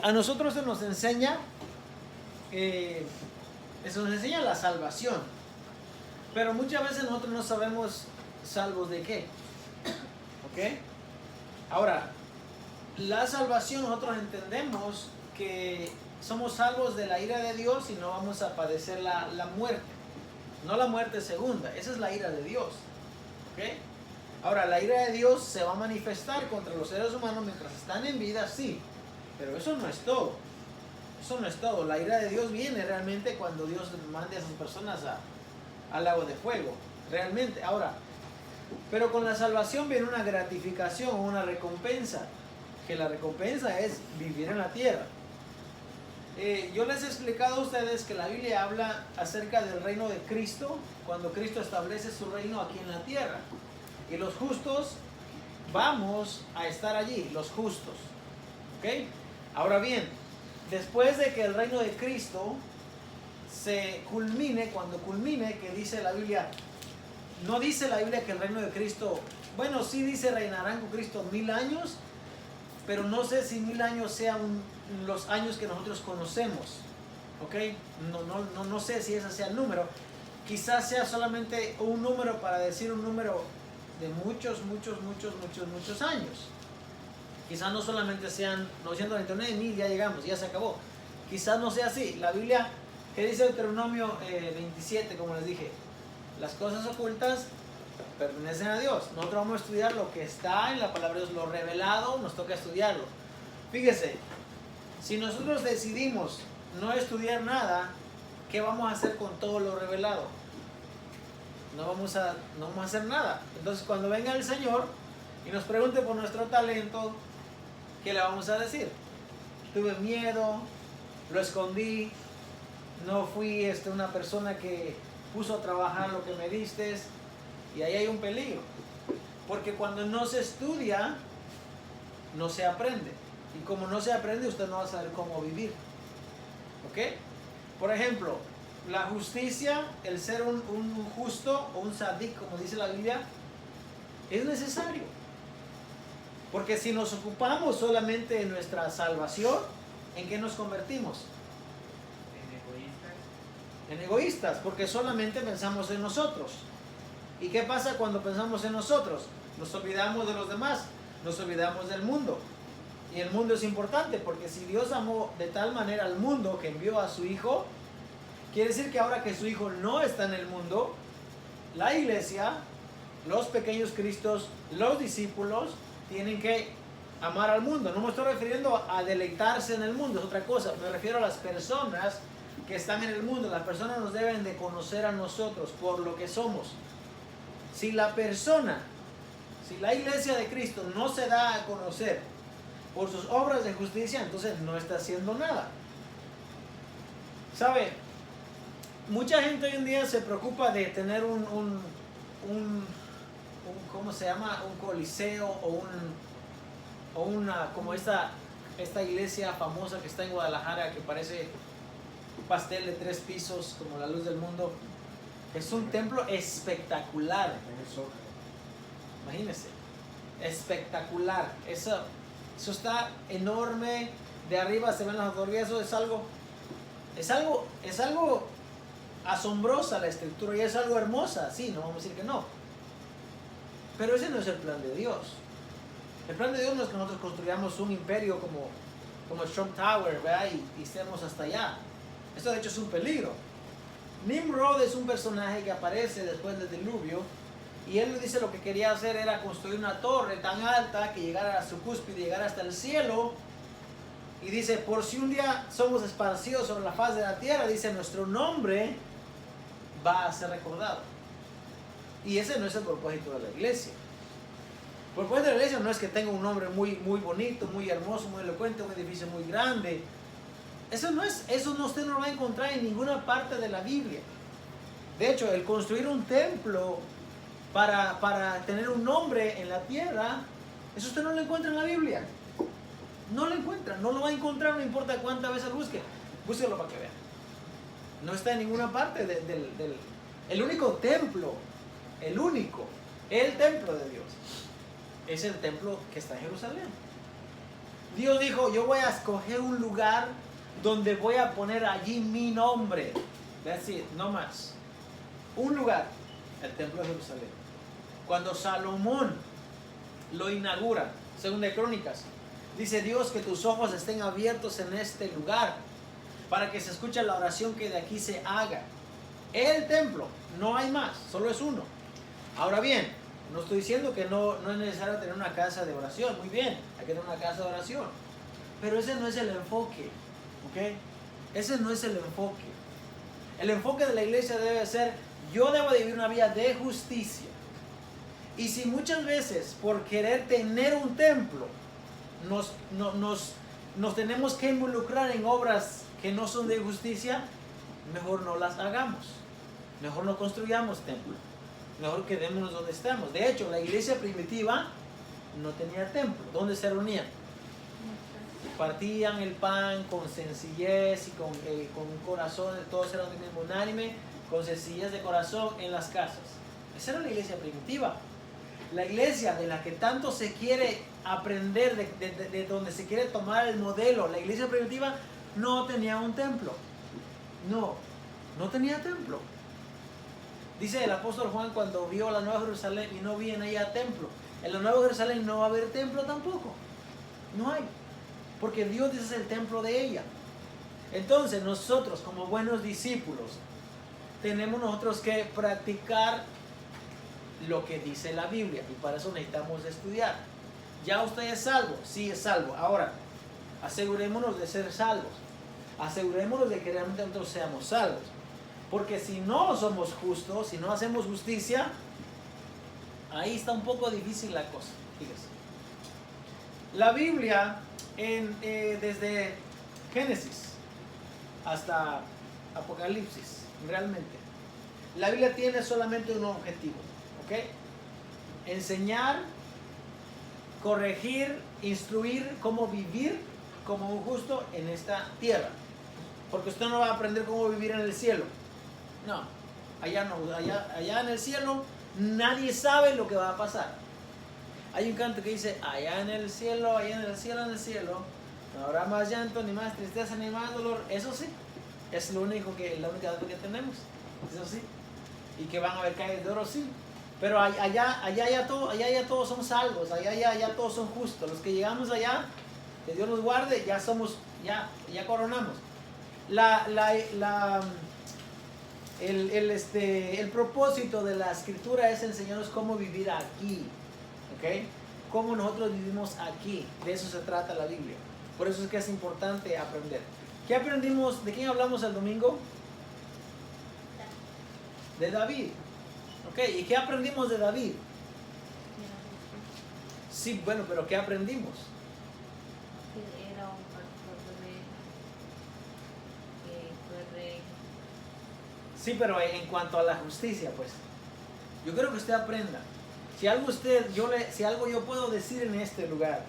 A nosotros se nos enseña la salvación, pero muchas veces nosotros no sabemos salvos de qué. ¿Ok? Ahora, la salvación nosotros entendemos que somos salvos de la ira de Dios y no vamos a padecer la muerte. No la muerte segunda, esa es la ira de Dios. ¿Ok? Ahora, la ira de Dios se va a manifestar contra los seres humanos mientras están en vida, sí. Pero eso no es todo. Eso no es todo. La ira de Dios viene realmente cuando Dios mande a esas personas al lago de fuego. Realmente. Ahora, pero con la salvación viene una gratificación, una recompensa. Que la recompensa es vivir en la tierra. Yo les he explicado a ustedes que la Biblia habla acerca del reino de Cristo, cuando Cristo establece su reino aquí en la tierra. Y los justos vamos a estar allí, los justos. ¿Ok? Ahora bien, después de que el reino de Cristo se culmine, cuando culmine, que dice la Biblia, no dice la Biblia que el reino de Cristo, bueno, sí dice reinarán con Cristo 1000 años, pero no sé si 1000 años sean los años que nosotros conocemos. ¿Ok? No sé si ese sea el número. Quizás sea solamente un número para decir un número de muchos años. Quizás no solamente sean 999.000, ya llegamos, ya se acabó. Quizás no sea así. La Biblia, que dice Deuteronomio 27, como les dije, las cosas ocultas pertenecen a Dios. Nosotros vamos a estudiar lo que está en la palabra de Dios, lo revelado, nos toca estudiarlo. Fíjese, si nosotros decidimos no estudiar nada, ¿qué vamos a hacer con todo lo revelado? No vamos a hacer nada. Entonces, cuando venga el Señor y nos pregunte por nuestro talento, ¿qué le vamos a decir? Tuve miedo, lo escondí, no fui una persona que puso a trabajar lo que me diste, y ahí hay un peligro. Porque cuando no se estudia, no se aprende. Y como no se aprende, usted no va a saber cómo vivir. ¿Ok? Por ejemplo, la justicia, el ser un justo o un sadik, como dice la Biblia, es necesario. Porque si nos ocupamos solamente de nuestra salvación, ¿en qué nos convertimos? En egoístas, porque solamente pensamos en nosotros. ¿Y qué pasa cuando pensamos en nosotros? Nos olvidamos de los demás, nos olvidamos del mundo. Y el mundo es importante, porque si Dios amó de tal manera al mundo que envió a su Hijo, quiere decir que ahora que su Hijo no está en el mundo, la iglesia, los pequeños cristos, los discípulos, tienen que amar al mundo. No me estoy refiriendo a deleitarse en el mundo, es otra cosa. Me refiero a las personas que están en el mundo. Las personas nos deben de conocer a nosotros por lo que somos. Si la iglesia de Cristo no se da a conocer por sus obras de justicia, entonces no está haciendo nada. ¿Sabe? Mucha gente hoy en día se preocupa de tener ¿cómo se llama? Un coliseo o una, como esta iglesia famosa que está en Guadalajara, que parece un pastel de 3 pisos, como la luz del mundo. Es un templo espectacular. Imagínense, espectacular. Eso está enorme. De arriba se ven las autoridades. Eso es algo asombrosa la estructura, y es algo hermosa. Sí, no vamos a decir que no. Pero ese no es el plan de Dios. El plan de Dios no es que nosotros construyamos un imperio como Trump Tower, ¿verdad? Y estemos hasta allá. Esto de hecho es un peligro. Nimrod es un personaje que aparece después del diluvio, y él dice lo que quería hacer era construir una torre tan alta que llegara a su cúspide, llegara hasta el cielo. Y dice, por si un día somos esparcidos sobre la faz de la tierra, dice, nuestro nombre va a ser recordado. Y ese no es el propósito de la iglesia. El propósito de la iglesia no es que tenga un nombre muy bonito, muy hermoso, muy elocuente, un edificio muy grande. Eso usted no lo va a encontrar en ninguna parte de la Biblia. De hecho, el construir un templo para tener un nombre en la tierra, eso usted no lo encuentra en la Biblia. No lo encuentra, no lo va a encontrar, no importa cuántas veces busque. Búsquelo para que vea. No está en ninguna parte el único templo, el templo de Dios, es el templo que está en Jerusalén. Dios dijo, yo voy a escoger un lugar donde voy a poner allí mi nombre. That's it, no más. Un lugar, el templo de Jerusalén. Cuando Salomón lo inaugura, según de Crónicas, dice Dios que tus ojos estén abiertos en este lugar para que se escuche la oración que de aquí se haga. El templo, no hay más, solo es uno. Ahora bien, no estoy diciendo que no es necesario tener una casa de oración. Muy bien, hay que tener una casa de oración. Pero ese no es el enfoque, ¿ok? Ese no es el enfoque. El enfoque de la iglesia debe ser, yo debo de vivir una vida de justicia. Y si muchas veces por querer tener un templo nos tenemos que involucrar en obras que no son de justicia, mejor no las hagamos. Mejor no construyamos templo. Mejor quedémonos donde estamos. De hecho, la iglesia primitiva no tenía templo. ¿Dónde se reunían? Partían el pan con sencillez y con un corazón, todos eran unánime, con sencillez de corazón en las casas. Esa era la iglesia primitiva. La iglesia de la que tanto se quiere aprender, de donde se quiere tomar el modelo, la iglesia primitiva no tenía un templo. No tenía templo. Dice el apóstol Juan cuando vio la Nueva Jerusalén y no vi en ella templo. En la Nueva Jerusalén no va a haber templo tampoco. No hay. Porque Dios es el templo de ella. Entonces nosotros como buenos discípulos tenemos nosotros que practicar lo que dice la Biblia. Y para eso necesitamos estudiar. ¿Ya usted es salvo? Sí, es salvo. Ahora, asegurémonos de ser salvos. Asegurémonos de que realmente nosotros seamos salvos. Porque si no somos justos, si no hacemos justicia, ahí está un poco difícil la cosa. Fíjese. La Biblia, desde Génesis hasta Apocalipsis, realmente, la Biblia tiene solamente un objetivo, ¿ok? Enseñar, corregir, instruir cómo vivir como un justo en esta tierra. Porque usted no va a aprender cómo vivir en el cielo. No, allá en el cielo nadie sabe lo que va a pasar. Hay un canto que dice, allá en el cielo, no habrá más llanto, ni más tristeza, ni más dolor. Eso sí, es la única dato que tenemos. Eso sí. Y que van a haber calles de oro, sí. Pero allá ya todos son salvos, allá ya todos son justos. Los que llegamos allá, que Dios nos guarde, ya somos, ya coronamos. El propósito de la escritura es enseñarnos cómo vivir aquí, ¿ok? Cómo nosotros vivimos aquí. De eso se trata la Biblia. Por eso es que es importante aprender. ¿Qué aprendimos? ¿De quién hablamos el domingo? De David. ¿Ok? ¿Y qué aprendimos de David? Sí, bueno, pero ¿qué aprendimos? Que era un pastor rey, que fue rey. Sí, pero en cuanto a la justicia, pues, yo creo que usted aprenda. Si algo yo puedo decir en este lugar,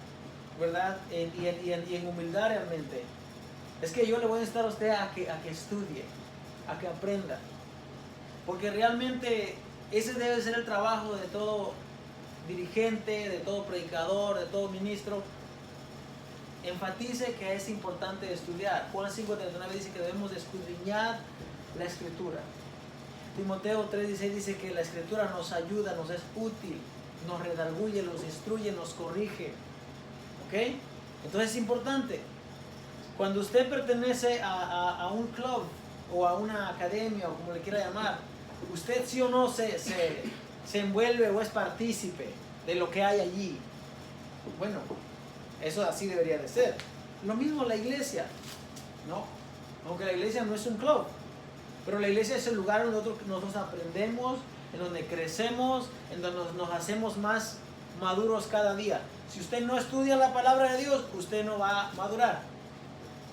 ¿verdad? Y en humildad realmente, es que yo le voy a instar a usted a que estudie, a que aprenda. Porque realmente ese debe ser el trabajo de todo dirigente, de todo predicador, de todo ministro. Enfatice que es importante estudiar. Juan 5:39 dice que debemos de escudriñar la escritura. Timoteo 3:16 dice que la escritura nos ayuda, nos es útil, nos redarguye, nos instruye, nos corrige. ¿Ok? Entonces es importante. Cuando usted pertenece a un club o a una academia o como le quiera llamar, usted sí o no se envuelve o es partícipe de lo que hay allí. Bueno, eso así debería de ser. Lo mismo la iglesia, ¿no? Aunque la iglesia no es un club, pero la iglesia es el lugar donde nosotros aprendemos, en donde crecemos, en donde nos hacemos más maduros cada día. Si usted no estudia la palabra de Dios, usted no va a madurar.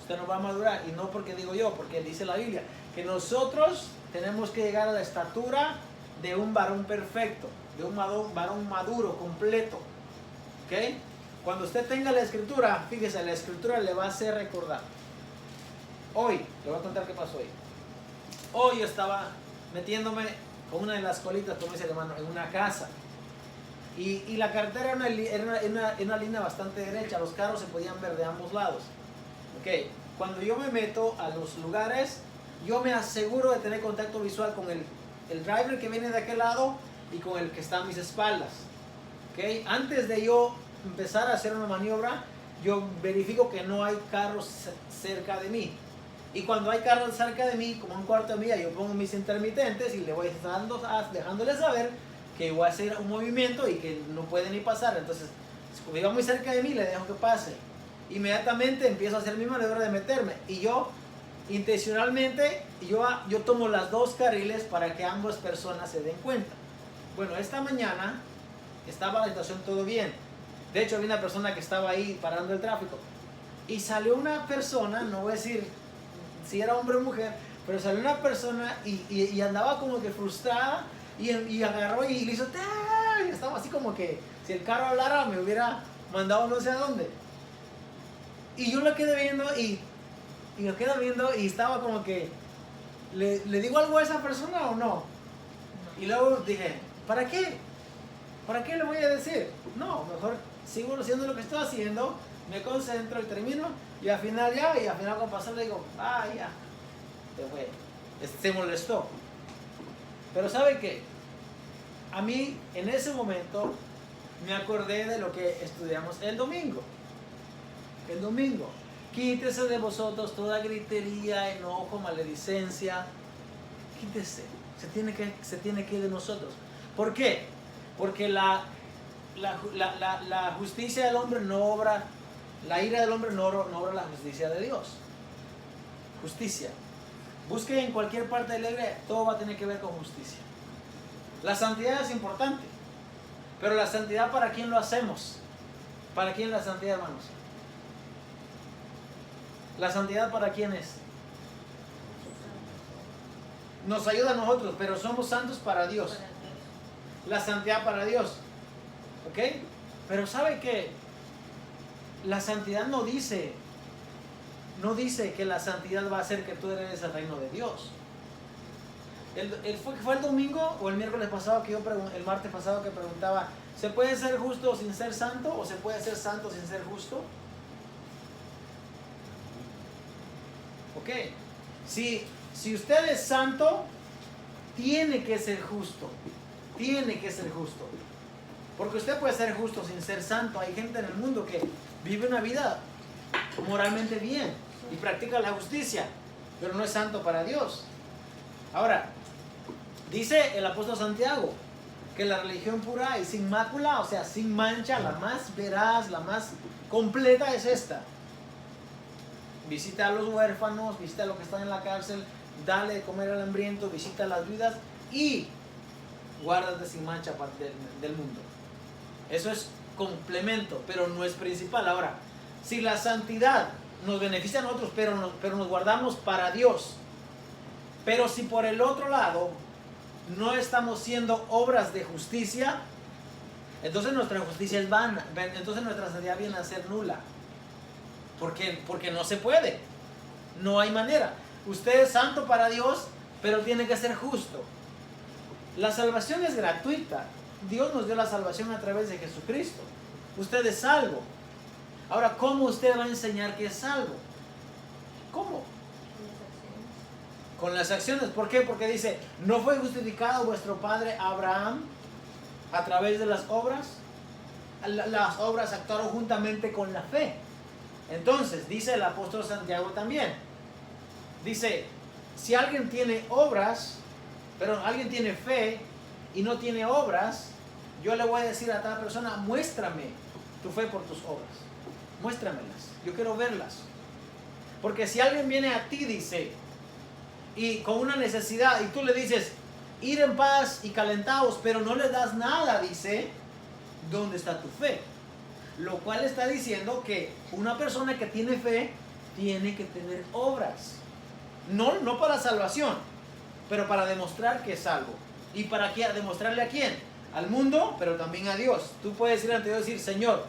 Usted no va a madurar. Y no porque digo yo, porque dice la Biblia, que nosotros tenemos que llegar a la estatura de un varón perfecto, de un varón maduro, completo. ¿Ok? Cuando usted tenga la escritura, fíjese, la escritura le va a hacer recordar. Hoy, le voy a contar qué pasó hoy. Hoy yo estaba metiéndome con una de las colitas, como dice el hermano, en una casa. Y la carretera era una línea bastante derecha, los carros se podían ver de ambos lados. Ok, cuando yo me meto a los lugares, yo me aseguro de tener contacto visual con el driver que viene de aquel lado y con el que está a mis espaldas. Ok, antes de yo empezar a hacer una maniobra, yo verifico que no hay carros cerca de mí. Y cuando hay carros cerca de mí, como a un cuarto de milla, yo pongo mis intermitentes y le voy dejándole saber que voy a hacer un movimiento y que no puede ni pasar. Entonces, si iba muy cerca de mí, le dejo que pase. Inmediatamente empiezo a hacer mi maniobra de meterme. Y yo, intencionalmente, yo tomo las dos carriles para que ambas personas se den cuenta. Bueno, esta mañana estaba la situación todo bien. De hecho, había una persona que estaba ahí parando el tráfico. Y salió una persona, no voy a decir si era hombre o mujer, pero salió una persona y andaba como que frustrada y agarró y le hizo ¡tay! Y estaba así como que si el carro hablara me hubiera mandado no sé a dónde. Y yo lo quedé viendo y lo quedo viendo y estaba como que ¿le digo algo a esa persona o no? Y luego dije, ¿para qué? ¿Para qué le voy a decir? No, mejor sigo haciendo lo que estoy haciendo, me concentro y termino y al final con pasar le digo, ya, se molestó. Pero ¿sabe qué? A mí en ese momento me acordé de lo que estudiamos el domingo. El domingo, quítese de vosotros toda gritería, enojo, maledicencia. Quítese, se tiene que ir de nosotros. ¿Por qué? Porque la justicia del hombre no obra, la ira del hombre no obra la justicia de Dios. Justicia. Busque en cualquier parte de la Biblia, todo va a tener que ver con justicia. La santidad es importante, pero la santidad, ¿para quién lo hacemos? ¿Para quién la santidad, hermanos? ¿La santidad para quién es? Nos ayuda a nosotros, pero somos santos para Dios. La santidad para Dios. ¿Ok? Pero ¿sabe qué? La santidad no dice que la santidad va a hacer que tú heredes el reino de Dios. ¿Fue el domingo o el miércoles pasado el martes pasado que preguntaba, ¿se puede ser justo sin ser santo o se puede ser santo sin ser justo? Ok, si usted es santo, tiene que ser justo. Tiene que ser justo. Porque usted puede ser justo sin ser santo. Hay gente en el mundo que vive una vida moralmente bien y practica la justicia, pero no es santo para Dios. Ahora, dice el apóstol Santiago que la religión pura y sin mácula, o sea, sin mancha, la más veraz, la más completa es esta. Visita a los huérfanos, visita a los que están en la cárcel, dale de comer al hambriento, visita a las viudas y guárdate sin mancha del mundo. Eso es complemento, pero no es principal. Ahora, si la santidad nos beneficia a nosotros, pero nos guardamos para Dios, pero si por el otro lado no estamos haciendo obras de justicia, entonces nuestra justicia es vana, entonces nuestra santidad viene a ser nula. Porque no se puede, no hay manera. Usted es santo para Dios, pero tiene que ser justo. La salvación es gratuita. Dios nos dio la salvación a través de Jesucristo. Usted es salvo. Ahora, ¿cómo usted va a enseñar que es salvo? ¿Cómo? Con las acciones. ¿Por qué? Porque dice, ¿no fue justificado vuestro padre Abraham a través de las obras? Las obras actuaron juntamente con la fe. Entonces, dice el apóstol Santiago también. Dice, si alguien tiene obras, pero alguien tiene fe y no tiene obras, yo le voy a decir a tal persona, muéstrame tu fe por tus obras. Muéstramelas, yo quiero verlas. Porque si alguien viene a ti, dice, y con una necesidad, y tú le dices, ir en paz y calentaos, pero no le das nada, dice, ¿dónde está tu fe? Lo cual está diciendo que una persona que tiene fe tiene que tener obras. No para salvación, pero para demostrar que es salvo. ¿Y para qué? ¿Demostrarle a quién? Al mundo, pero también a Dios. Tú puedes ir ante Dios y decir, Señor,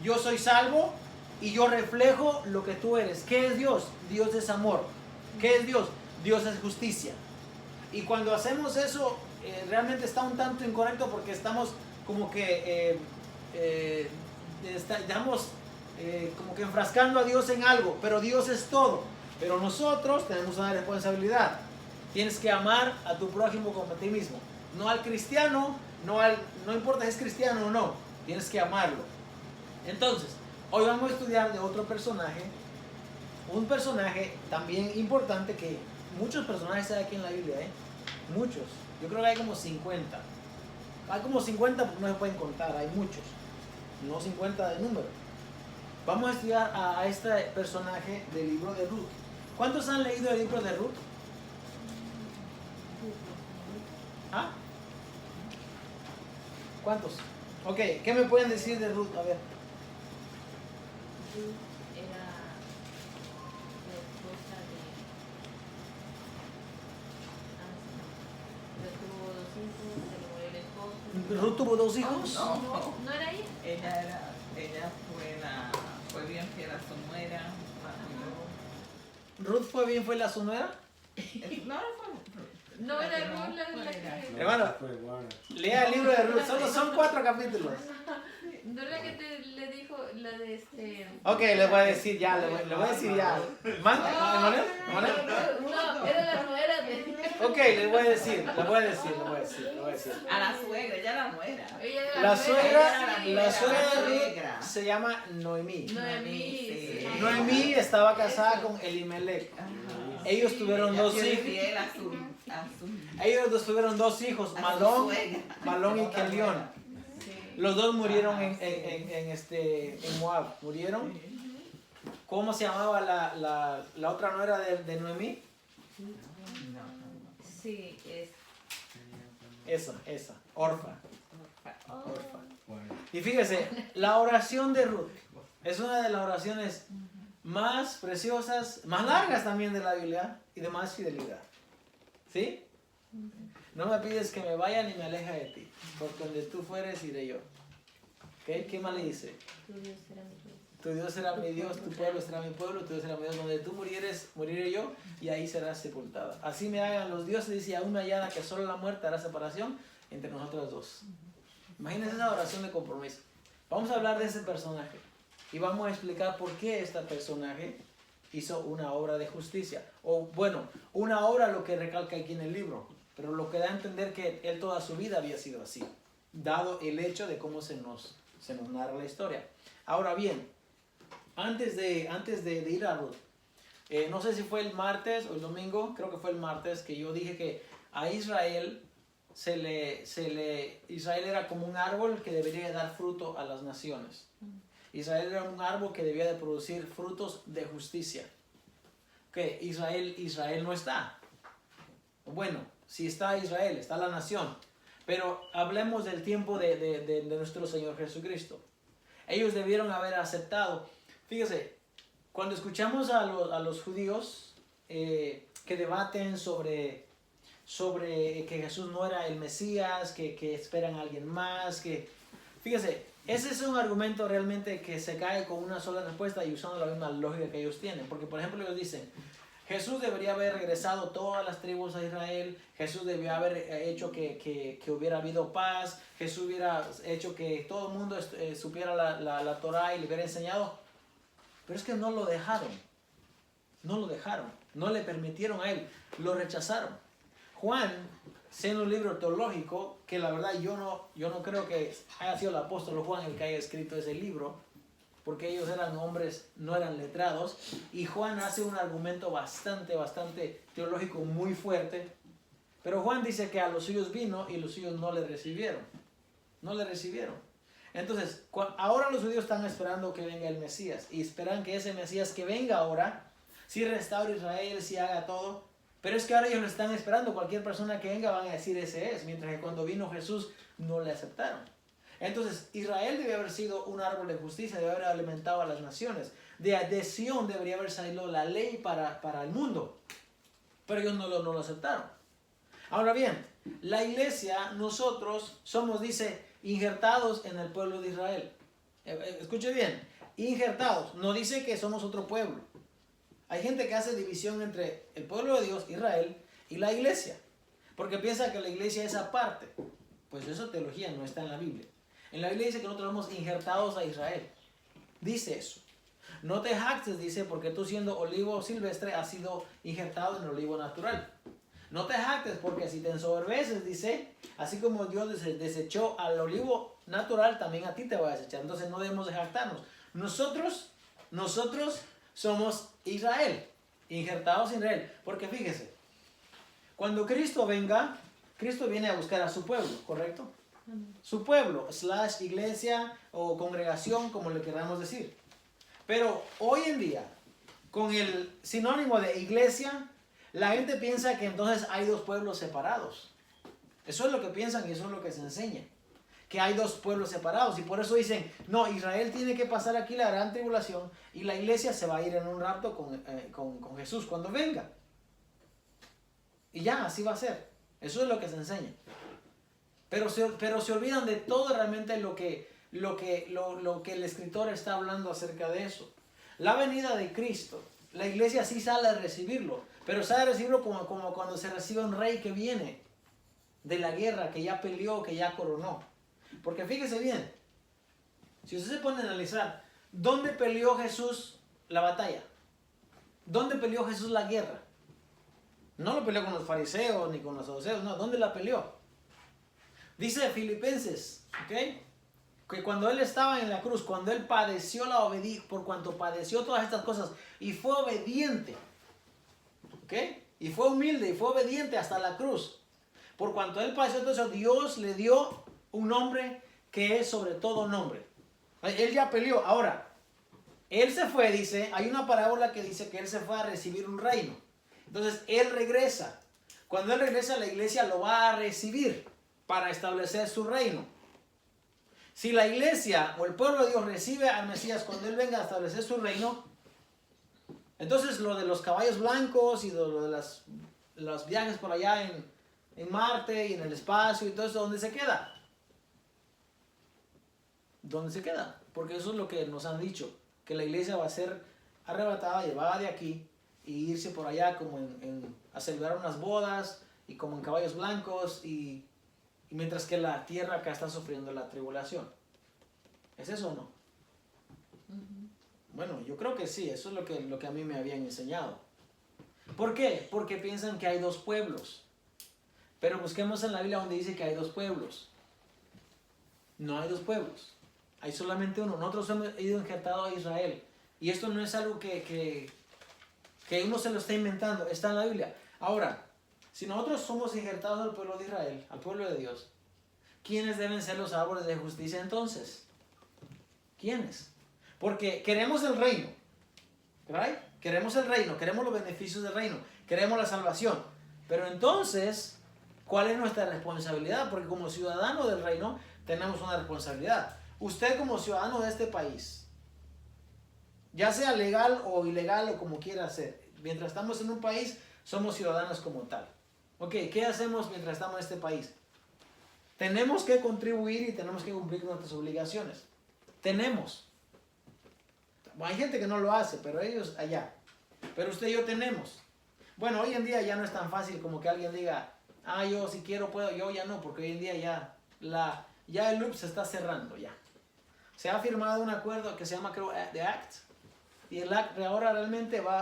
yo soy salvo y yo reflejo lo que tú eres. ¿Qué es Dios? Dios es amor. ¿Qué es Dios? Dios es justicia. Y cuando hacemos eso, realmente está un tanto incorrecto porque estamos como que estamos como que enfrascando a Dios en algo, pero Dios es todo. Pero nosotros tenemos una responsabilidad. Tienes que amar a tu prójimo como a ti mismo. No al cristiano, no importa si es cristiano o no, tienes que amarlo. Entonces, hoy vamos a estudiar de otro personaje, un personaje también importante que muchos personajes hay aquí en la Biblia, muchos. Yo creo que hay como 50. Hay como 50 porque no se pueden contar, hay muchos. No 50 de número. Vamos a estudiar a este personaje del libro de Ruth. ¿Cuántos han leído el libro de Ruth? ¿Ah? ¿Cuántos? Ok, ¿qué me pueden decir de Ruth? A ver. Ruth era la esposa de... tuvo 2 hijos, se le murió el esposo. ¿Ruth tuvo 2 hijos? ¿No era ella? Ella fue bien fiel a su nuera. ¿Ruth fue bien, fue la su nuera? No era Ruth la que... Hermano, lea el libro de Ruth, solo son 4 capítulos. ¿No es la que le dijo la de este...? Ok, le voy a decir ya, le voy a decir ya. ¿Mande? ¿Emanuel? No, era la nuera de... Ok, le voy a decir. A la suegra, ella la nuera. Ella era La suegra sí, de suegra. Ruth se llama Noemí. Noemí, sí. Noemí estaba casada con Elimelech. Ellos tuvieron 2 hijos. Fiel a su Ellos tuvieron 2 hijos, Malón y Kelión. Los dos murieron en Moab. ¿Murieron? ¿Cómo se llamaba la otra nuera de Noemí? Sí, es... Esa, Orfa. Y fíjese, la oración de Ruth es una de las oraciones más preciosas, más largas también de la Biblia y de más fidelidad. ¿Sí? No me pides que me vaya ni me aleje de ti, porque donde tú fueres iré yo. ¿Okay? ¿Qué más le dice? Tu Dios será mi Dios, tu pueblo será mi pueblo, tu Dios será mi Dios. Donde tú murieres, moriré yo, y ahí serás sepultada. Así me hagan los dioses, dice, aún me hallada que solo la muerte hará separación entre nosotros dos. Imagínense esa oración de compromiso. Vamos a hablar de ese personaje y vamos a explicar por qué este personaje hizo una obra de justicia. O bueno, una obra lo que recalca aquí en el libro, pero lo que da a entender que él toda su vida había sido así, dado el hecho de cómo se nos narra la historia. Ahora bien, antes de ir a Ruth, no sé si fue el martes o el domingo, creo que fue el martes, que yo dije que a Israel Israel era como un árbol que debería dar fruto a las naciones. Israel era un árbol que debía de producir frutos de justicia. Que Israel no está. Bueno, si está Israel, está la nación. Pero hablemos del tiempo de nuestro Señor Jesucristo. Ellos debieron haber aceptado. Fíjese, cuando escuchamos a los judíos que debaten sobre que Jesús no era el Mesías, que esperan a alguien más, fíjese, ese es un argumento realmente que se cae con una sola respuesta y usando la misma lógica que ellos tienen. Porque, por ejemplo, ellos dicen, Jesús debería haber regresado todas las tribus a Israel, Jesús debería haber hecho que hubiera habido paz, Jesús hubiera hecho que todo el mundo supiera la Torá y le hubiera enseñado. Pero es que no lo dejaron, no le permitieron a él, lo rechazaron. Juan, siendo un libro teológico, que la verdad yo no creo que haya sido el apóstol Juan el que haya escrito ese libro, porque ellos eran hombres, no eran letrados, y Juan hace un argumento bastante teológico muy fuerte, pero Juan dice que a los suyos vino y los suyos no le recibieron. Entonces, ahora los judíos están esperando que venga el Mesías, y esperan que ese Mesías que venga ahora, si restaure Israel, si haga todo. Pero es que ahora ellos lo están esperando. Cualquier persona que venga van a decir ese es. Mientras que cuando vino Jesús no le aceptaron. Entonces Israel debe haber sido un árbol de justicia. Debe haber alimentado a las naciones. De Sión debería haber salido la ley para el mundo. Pero ellos no lo aceptaron. Ahora bien, la iglesia, nosotros somos, dice, injertados en el pueblo de Israel. Escuche bien. Injertados. No dice que somos otro pueblo. Hay gente que hace división entre el pueblo de Dios, Israel, y la iglesia, porque piensa que la iglesia es aparte. Pues esa teología no está en la Biblia. En la Biblia dice que nosotros somos injertados a Israel. Dice eso. No te jactes, dice, porque tú siendo olivo silvestre has sido injertado en el olivo natural. No te jactes porque si te ensoberbeces, dice, así como Dios desechó al olivo natural, también a ti te va a desechar. Entonces no debemos de jactarnos. Nosotros somos Israel, injertados en Israel. Porque fíjese, cuando Cristo venga, Cristo viene a buscar a su pueblo, ¿correcto? Su pueblo, / iglesia o congregación, como le queramos decir. Pero hoy en día, con el sinónimo de iglesia, la gente piensa que entonces hay dos pueblos separados. Eso es lo que piensan y eso es lo que se enseña. Que hay dos pueblos separados. Y por eso dicen, no, Israel tiene que pasar aquí la gran tribulación y la iglesia se va a ir en un rapto con Jesús cuando venga. Y ya, así va a ser. Eso es lo que se enseña. Pero se olvidan de todo realmente lo que el escritor está hablando acerca de eso. La venida de Cristo, la iglesia sí sale a recibirlo, pero sale a recibirlo como cuando se recibe un rey que viene de la guerra, que ya peleó, que ya coronó. Porque fíjese bien, si usted se pone a analizar, ¿dónde peleó Jesús la batalla? ¿Dónde peleó Jesús la guerra? No lo peleó con los fariseos ni con los saduceos, no, ¿dónde la peleó? Dice Filipenses, ¿ok? Que cuando él estaba en la cruz, cuando él padeció por cuanto padeció todas estas cosas y fue obediente, ¿ok? Y fue humilde y fue obediente hasta la cruz. Por cuanto él padeció todo eso, Dios le dio un nombre que es sobre todo nombre. Él ya peleó. Ahora, él se fue, dice, hay una parábola que dice que él se fue a recibir un reino. Entonces, él regresa. Cuando él regresa, la iglesia lo va a recibir para establecer su reino. Si la iglesia o el pueblo de Dios recibe al Mesías cuando él venga a establecer su reino, entonces lo de los caballos blancos y lo de los viajes por allá en Marte y en el espacio y todo eso, ¿dónde se queda? ¿Dónde se queda? Porque eso es lo que nos han dicho, que la iglesia va a ser arrebatada, llevada de aquí y irse por allá como a celebrar unas bodas y como en caballos blancos y mientras que la tierra acá está sufriendo la tribulación. ¿Es eso o no? Bueno, yo creo que sí, eso es lo que a mí me habían enseñado. ¿Por qué? Porque piensan que hay dos pueblos. Pero busquemos en la Biblia donde dice que hay dos pueblos. No hay dos pueblos. Hay solamente uno. Nosotros hemos ido injertados a Israel. Y esto no es algo que uno se lo está inventando. Está en la Biblia. Ahora, si nosotros somos injertados al pueblo de Israel, al pueblo de Dios, ¿quiénes deben ser los árboles de justicia entonces? ¿Quiénes? Porque queremos el reino, ¿right? Queremos el reino, queremos los beneficios del reino, queremos la salvación. Pero entonces, ¿cuál es nuestra responsabilidad? Porque como ciudadano del reino tenemos una responsabilidad. Usted como ciudadano de este país, ya sea legal o ilegal o como quiera ser, mientras estamos en un país, somos ciudadanos como tal. Ok, ¿qué hacemos mientras estamos en este país? Tenemos que contribuir y tenemos que cumplir nuestras obligaciones. Tenemos. Hay gente que no lo hace, pero ellos allá. Pero usted y yo tenemos. Bueno, hoy en día ya no es tan fácil como que alguien diga, yo si quiero puedo, yo ya no, porque hoy en día ya el loop se está cerrando ya. Se ha firmado un acuerdo que se llama, creo, The Act. Y el Act ahora realmente va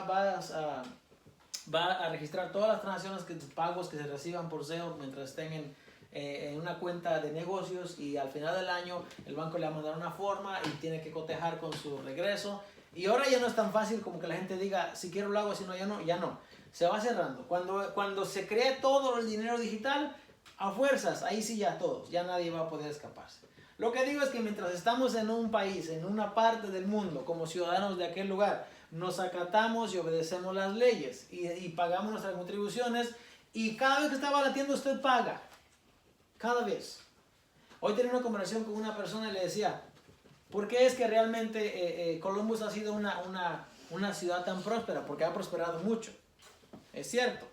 a registrar todas las transacciones, pagos que se reciban por SEO mientras estén en una cuenta de negocios, y al final del año el banco le va a mandar una forma y tiene que cotejar con su regreso. Y ahora ya no es tan fácil como que la gente diga, si quiero lo hago, si no, ya no. Se va cerrando. Cuando se cree todo el dinero digital, a fuerzas, ahí sí ya todos, ya nadie va a poder escaparse. Lo que digo es que mientras estamos en un país, en una parte del mundo, como ciudadanos de aquel lugar, nos acatamos y obedecemos las leyes y pagamos nuestras contribuciones, y cada vez que está barateando usted paga. Cada vez. Hoy tenía una conversación con una persona y le decía, ¿por qué es que realmente Columbus ha sido una ciudad tan próspera? Porque ha prosperado mucho. Es cierto.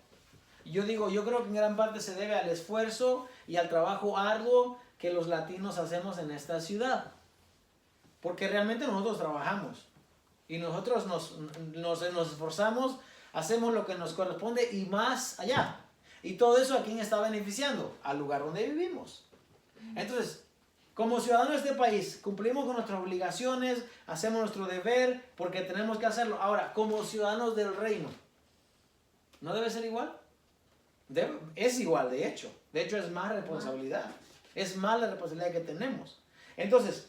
Yo creo que en gran parte se debe al esfuerzo y al trabajo arduo que los latinos hacemos en esta ciudad. Porque realmente nosotros trabajamos. Y nosotros nos esforzamos, hacemos lo que nos corresponde y más allá. Y todo eso, ¿a quién está beneficiando? Al lugar donde vivimos. Entonces, Como ciudadanos de este país, cumplimos con nuestras obligaciones, hacemos nuestro deber porque tenemos que hacerlo. Ahora, como ciudadanos del reino, ¿no debe ser igual? Es igual, de hecho. De hecho, es más responsabilidad. Es más la responsabilidad que tenemos. Entonces,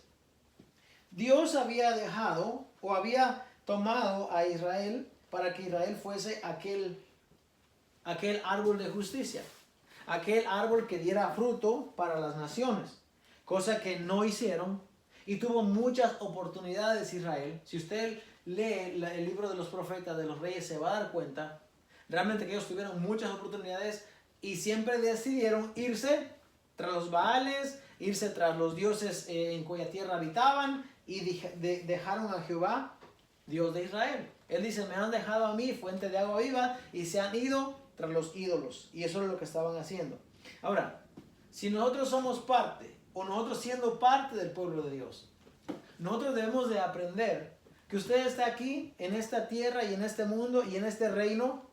Dios había dejado o había tomado a Israel para que Israel fuese aquel árbol de justicia. Aquel árbol que diera fruto para las naciones. Cosa que no hicieron. Y tuvo muchas oportunidades Israel. Si usted lee el libro de los profetas, de los reyes, se va a dar cuenta. Realmente que ellos tuvieron muchas oportunidades y siempre decidieron irse tras los Baales, irse tras los dioses en cuya tierra habitaban y dejaron a Jehová, Dios de Israel. Él dice, me han dejado a mí, fuente de agua viva, y se han ido tras los ídolos. Y eso es lo que estaban haciendo. Ahora, si nosotros somos parte, o nosotros siendo parte del pueblo de Dios, nosotros debemos de aprender que usted está aquí, en esta tierra y en este mundo y en este reino,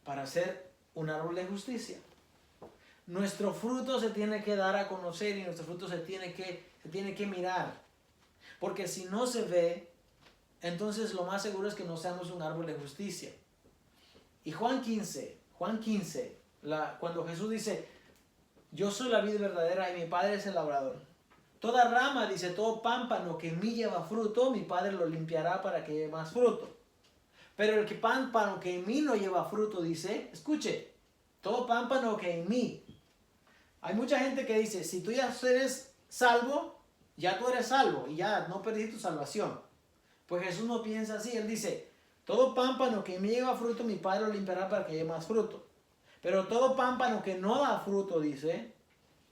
para ser un árbol de justicia. Nuestro fruto se tiene que dar a conocer y nuestro fruto se tiene que mirar. Porque si no se ve, entonces lo más seguro es que no seamos un árbol de justicia. Y Juan 15, cuando Jesús dice, yo soy la vid verdadera y mi Padre es el labrador. Toda rama, dice, todo pámpano que en mí lleva fruto, mi Padre lo limpiará para que lleve más fruto. Pero el que pámpano que en mí no lleva fruto, dice, escuche, todo pámpano que en mí. Hay mucha gente que dice, si tú ya eres salvo, ya tú eres salvo y ya no perdiste tu salvación. Pues Jesús no piensa así, Él dice, todo pámpano que en mí lleva fruto, mi Padre lo limpiará para que lleve más fruto. Pero todo pámpano que no da fruto, dice,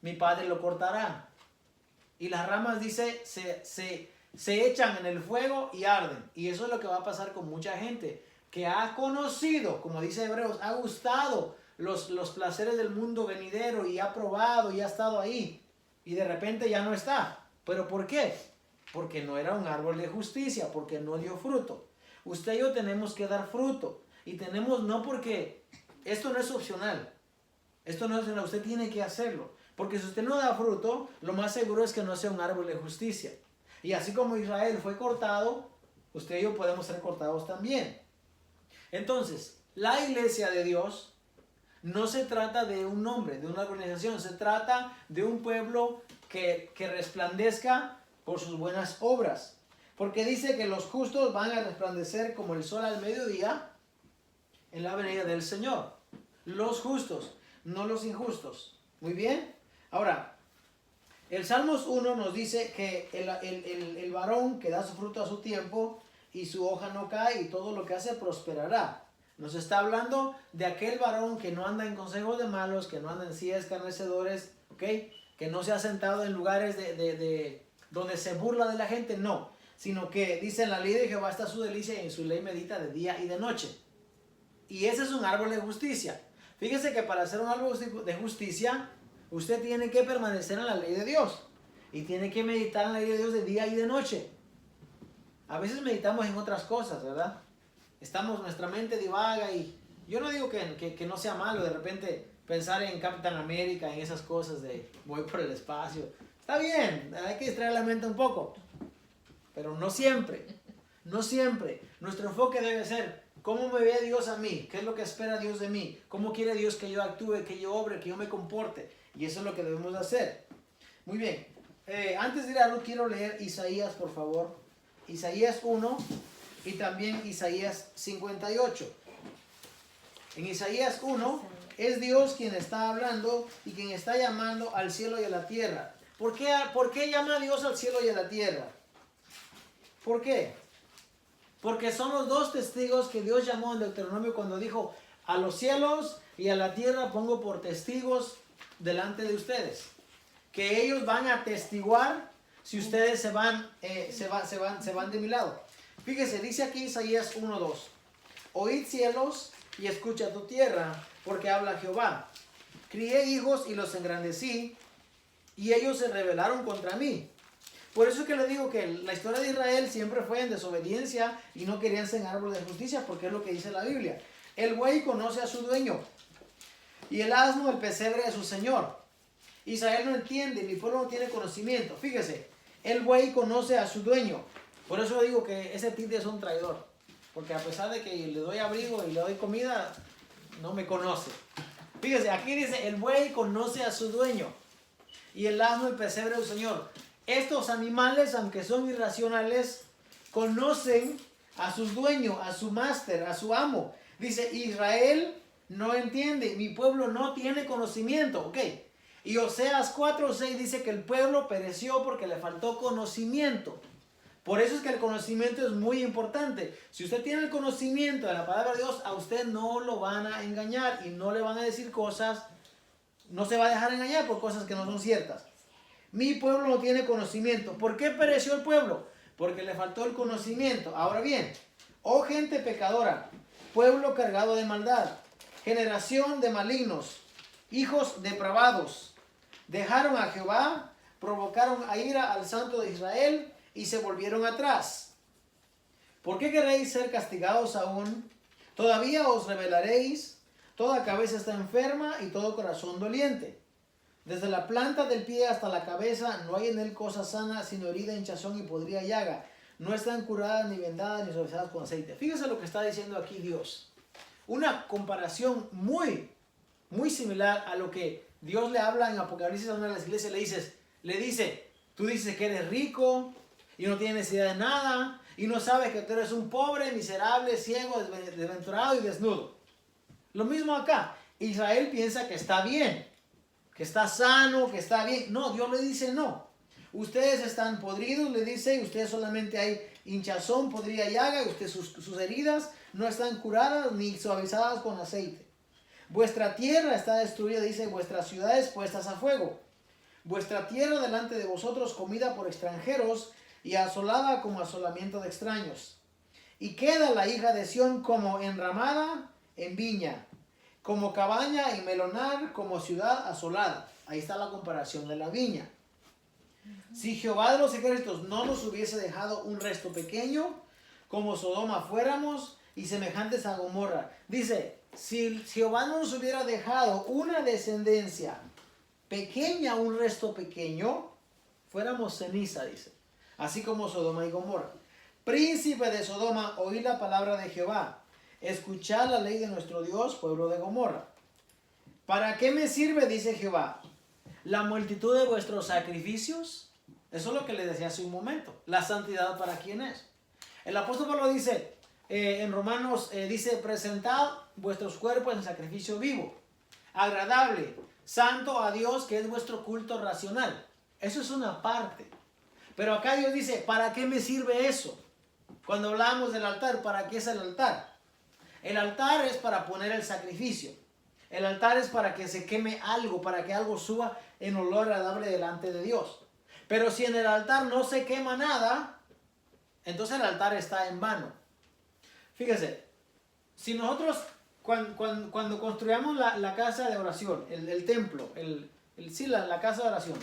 mi Padre lo cortará. Y las ramas, dice, se echan en el fuego y arden. Y eso es lo que va a pasar con mucha gente que ha conocido, como dice Hebreos, ha gustado los placeres del mundo venidero y ha probado y ha estado ahí. Y de repente ya no está. ¿Pero por qué? Porque no era un árbol de justicia, porque no dio fruto. Usted y yo tenemos que dar fruto. Y tenemos, no porque, esto no es opcional. Esto no es opcional, usted tiene que hacerlo. Porque si usted no da fruto, lo más seguro es que no sea un árbol de justicia. Y así como Israel fue cortado, usted y yo podemos ser cortados también. Entonces, la iglesia de Dios no se trata de un nombre, de una organización. Se trata de un pueblo que resplandezca por sus buenas obras. Porque dice que los justos van a resplandecer como el sol al mediodía en la venida del Señor. Los justos, no los injustos. Muy bien. Ahora, el Salmos 1 nos dice que el varón que da su fruto a su tiempo y su hoja no cae y todo lo que hace prosperará. Nos está hablando de aquel varón que no anda en consejos de malos, que no anda en sillas escarnecedores, ¿okay? Que no se ha sentado en lugares donde se burla de la gente, no. Sino que dice, en la ley de Jehová está su delicia y en su ley medita de día y de noche. Y ese es un árbol de justicia. Fíjese que para ser un árbol de justicia, usted tiene que permanecer en la ley de Dios. Y tiene que meditar en la ley de Dios de día y de noche. A veces meditamos en otras cosas, ¿verdad? Nuestra mente divaga y yo no digo que no sea malo de repente pensar en Capitán América, en esas cosas de voy por el espacio. Está bien, hay que distraer la mente un poco. Pero no siempre, no siempre. Nuestro enfoque debe ser, ¿cómo me ve Dios a mí? ¿Qué es lo que espera Dios de mí? ¿Cómo quiere Dios que yo actúe, que yo obre, que yo me comporte? Y eso es lo que debemos hacer. Muy bien. Antes de ir a Ruth, quiero leer Isaías, por favor. Isaías 1 y también Isaías 58. En Isaías 1 es Dios quien está hablando y quien está llamando al cielo y a la tierra. ¿Por qué llama a Dios al cielo y a la tierra? ¿Por qué? Porque son los dos testigos que Dios llamó en Deuteronomio cuando dijo, a los cielos y a la tierra pongo por testigos delante de ustedes. Que ellos van a atestiguar si ustedes se van de mi lado. Fíjese, dice aquí Isaías 1:2. Oíd cielos y escucha tu tierra, porque habla Jehová. Crié hijos y los engrandecí, y ellos se rebelaron contra mí. Por eso es que le digo que la historia de Israel siempre fue en desobediencia y no querían ser árbol de justicia, porque es lo que dice la Biblia. El buey conoce a su dueño y el asno el pesebre de su señor. Israel no entiende, mi pueblo no tiene conocimiento. Fíjese, el buey conoce a su dueño. Por eso digo que ese tigre es un traidor. Porque a pesar de que le doy abrigo y le doy comida, no me conoce. Fíjese, aquí dice, el buey conoce a su dueño. Y el asno el pesebre del Señor. Estos animales, aunque son irracionales, conocen a sus dueños, a su máster, a su amo. Dice, Israel no entiende, mi pueblo no tiene conocimiento. Ok. Y Oseas 4:6 dice que el pueblo pereció porque le faltó conocimiento. Por eso es que el conocimiento es muy importante. Si usted tiene el conocimiento de la palabra de Dios, a usted no lo van a engañar y no le van a decir cosas, no se va a dejar engañar por cosas que no son ciertas. Mi pueblo no tiene conocimiento. ¿Por qué pereció el pueblo? Porque le faltó el conocimiento. Ahora bien, oh gente pecadora, pueblo cargado de maldad, generación de malignos, hijos depravados, dejaron a Jehová, provocaron a ira al Santo de Israel y se volvieron atrás. ¿Por qué queréis ser castigados aún? Todavía os rebelaréis. Toda cabeza está enferma y todo corazón doliente. Desde la planta del pie hasta la cabeza no hay en él cosa sana, sino herida, hinchazón y podrida llaga. No están curadas, ni vendadas, ni suavizadas con aceite. Fíjese lo que está diciendo aquí Dios. Una comparación muy similar a lo que Dios le habla en Apocalipsis a una de las iglesias. Le dice, tú dices que eres rico y no tienes necesidad de nada y no sabes que tú eres un pobre, miserable, ciego, desventurado y desnudo. Lo mismo acá. Israel piensa que está bien, que está sano, que está bien. No, Dios le dice no. Ustedes están podridos, le dice, y ustedes solamente hay hinchazón, podrida llaga, y ustedes sus heridas no están curadas ni suavizadas con aceite. Vuestra tierra está destruida, dice, vuestras ciudades puestas a fuego. Vuestra tierra delante de vosotros comida por extranjeros y asolada como asolamiento de extraños. Y queda la hija de Sión como enramada en viña, como cabaña en melonar, como ciudad asolada. Ahí está la comparación de la viña. Si Jehová de los ejércitos no nos hubiese dejado un resto pequeño, como Sodoma fuéramos y semejantes a Gomorra. Dice, si Jehová no nos hubiera dejado una descendencia pequeña, un resto pequeño, fuéramos ceniza, dice. Así como Sodoma y Gomorra. Príncipe de Sodoma, oí la palabra de Jehová. Escuchad la ley de nuestro Dios, pueblo de Gomorra. ¿Para qué me sirve, dice Jehová, la multitud de vuestros sacrificios? Eso es lo que le decía hace un momento. La santidad, ¿para quién es? El apóstol Pablo dice, en Romanos, dice, presentad vuestros cuerpos en sacrificio vivo, agradable, santo a Dios, que es vuestro culto racional. Eso es una parte. Pero acá Dios dice, ¿para qué me sirve eso? Cuando hablamos del altar, ¿para qué es el altar? El altar es para poner el sacrificio. El altar es para que se queme algo, para que algo suba en olor agradable delante de Dios. Pero si en el altar no se quema nada, entonces el altar está en vano. Fíjese, si nosotros cuando construyamos la casa de oración, el templo, la casa de oración,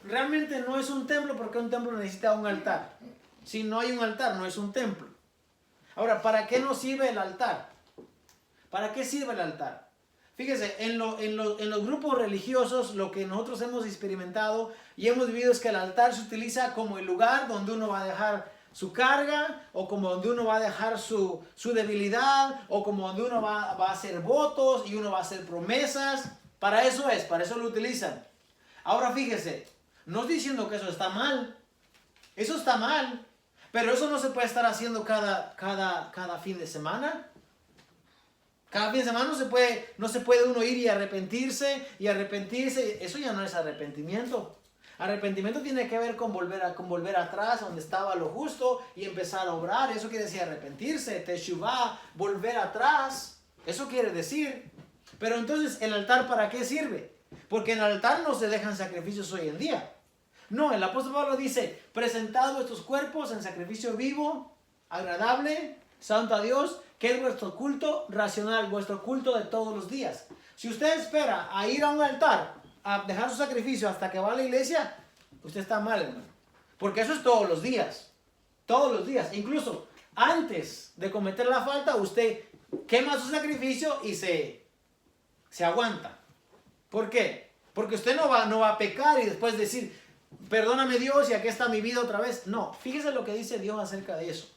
realmente no es un templo porque un templo necesita un altar. Si no hay un altar, no es un templo. Ahora, ¿para qué nos sirve el altar? ¿Para qué sirve el altar? Fíjese, en los grupos religiosos lo que nosotros hemos experimentado y hemos vivido es que el altar se utiliza como el lugar donde uno va a dejar su carga, o como donde uno va a dejar su debilidad, o como donde uno va a hacer votos y uno va a hacer promesas. Para eso lo utilizan. Ahora fíjese, no estoy diciendo que eso está mal. Eso está mal. Pero eso no se puede estar haciendo cada fin de semana. Cada fin de semana no se puede uno ir y arrepentirse. Eso ya no es arrepentimiento. Arrepentimiento tiene que ver con volver atrás donde estaba lo justo y empezar a obrar. Eso quiere decir arrepentirse, teshuvah, volver atrás. Eso quiere decir. Pero entonces, ¿el altar para qué sirve? Porque en el altar no se dejan sacrificios hoy en día. No, el apóstol Pablo dice, presentad vuestros cuerpos en sacrificio vivo, agradable, santo a Dios, que es vuestro culto racional, vuestro culto de todos los días. Si usted espera a ir a un altar, a dejar su sacrificio hasta que va a la iglesia, usted está mal, hermano. Porque eso es todos los días. Todos los días. Incluso antes de cometer la falta, usted quema su sacrificio y se aguanta. ¿Por qué? Porque usted no va a pecar y después decir, perdóname Dios y aquí está mi vida otra vez. No, fíjese lo que dice Dios acerca de eso.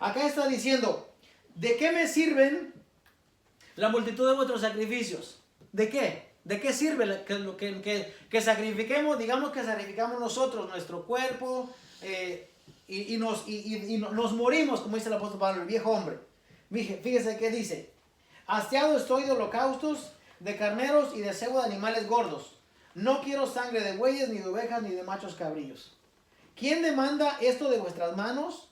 Acá está diciendo, ¿de qué me sirven la multitud de vuestros sacrificios? ¿De qué? ¿De qué sirve que sacrifiquemos? Digamos que sacrificamos nosotros nuestro cuerpo y nos morimos, como dice el apóstol Pablo, el viejo hombre. Fíjese qué dice. Hastiado estoy de holocaustos, de carneros y de cebo de animales gordos. No quiero sangre de bueyes, ni de ovejas, ni de machos cabrillos. ¿Quién demanda esto de vuestras manos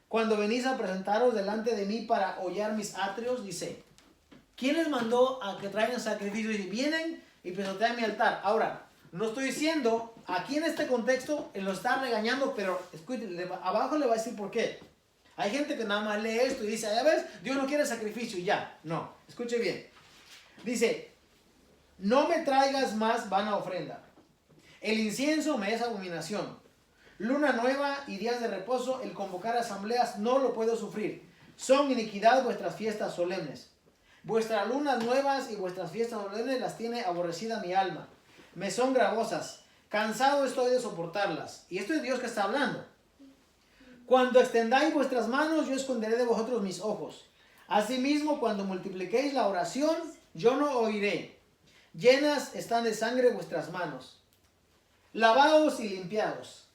cuando venís a presentaros delante de mí para hollar mis atrios? Dice, ¿quién les mandó a que traigan sacrificios y vienen y pisotean mi altar? Ahora, no estoy diciendo, aquí en este contexto, él lo está regañando, pero escuchen, abajo le va a decir por qué. Hay gente que nada más lee esto y dice, ya ves, Dios no quiere sacrificio y ya. No, escuche bien. Dice, no me traigas más vana ofrenda. El incienso me es abominación. Luna nueva y días de reposo, el convocar asambleas no lo puedo sufrir. Son iniquidad vuestras fiestas solemnes. Vuestras lunas nuevas y vuestras fiestas solemnes las tiene aborrecida mi alma. Me son gravosas. Cansado estoy de soportarlas. Y esto es Dios que está hablando. Cuando extendáis vuestras manos, yo esconderé de vosotros mis ojos. Asimismo, cuando multipliquéis la oración, yo no oiré. Llenas están de sangre vuestras manos. Lavaos y limpiaos.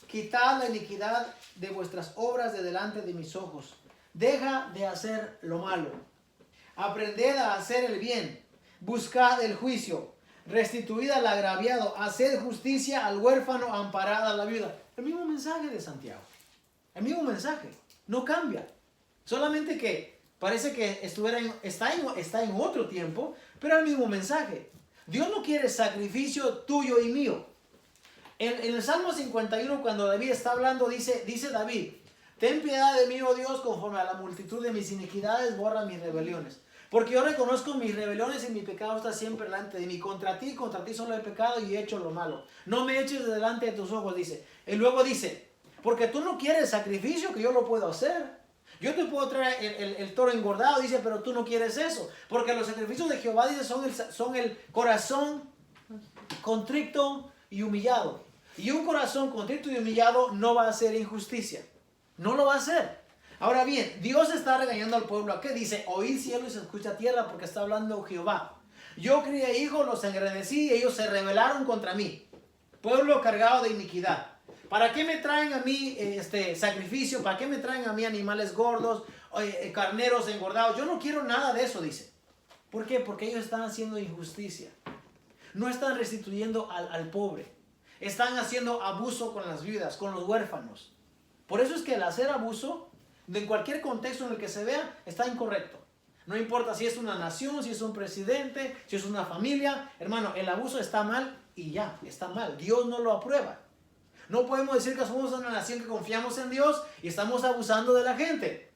Quitad la iniquidad de vuestras obras de delante de mis ojos. Deja de hacer lo malo. Aprended a hacer el bien. Buscad el juicio. Restituid al agraviado. Haced justicia al huérfano. Amparad a la viuda. El mismo mensaje de Santiago. El mismo mensaje. No cambia. Solamente que parece que está en otro tiempo, pero el mismo mensaje. Dios no quiere sacrificio tuyo y mío. En el Salmo 51, cuando David está hablando, dice David, ten piedad de mí, oh Dios, conforme a la multitud de mis iniquidades, borra mis rebeliones. Porque yo reconozco mis rebeliones y mi pecado está siempre delante de mí. Contra ti solo he pecado y he hecho lo malo. No me eches delante de tus ojos, dice. Y luego dice, porque tú no quieres sacrificio, que yo lo puedo hacer. Yo te puedo traer el toro engordado, dice, pero tú no quieres eso. Porque los sacrificios de Jehová, dice, son el corazón contrito y humillado. Y un corazón contrito y humillado no va a hacer injusticia. No lo va a hacer. Ahora bien, Dios está regañando al pueblo. ¿A qué dice? Oíd cielo y se escucha tierra, porque está hablando Jehová. Yo crié hijos, los engrandecí y ellos se rebelaron contra mí. Pueblo cargado de iniquidad. ¿Para qué me traen a mí sacrificio? ¿Para qué me traen a mí animales gordos, carneros engordados? Yo no quiero nada de eso, dice. ¿Por qué? Porque ellos están haciendo injusticia. No están restituyendo al pobre. Están haciendo abuso con las viudas, con los huérfanos. Por eso es que el hacer abuso, en cualquier contexto en el que se vea, está incorrecto. No importa si es una nación, si es un presidente, si es una familia. Hermano, el abuso está mal y ya, está mal. Dios no lo aprueba. No podemos decir que somos una nación que confiamos en Dios y estamos abusando de la gente.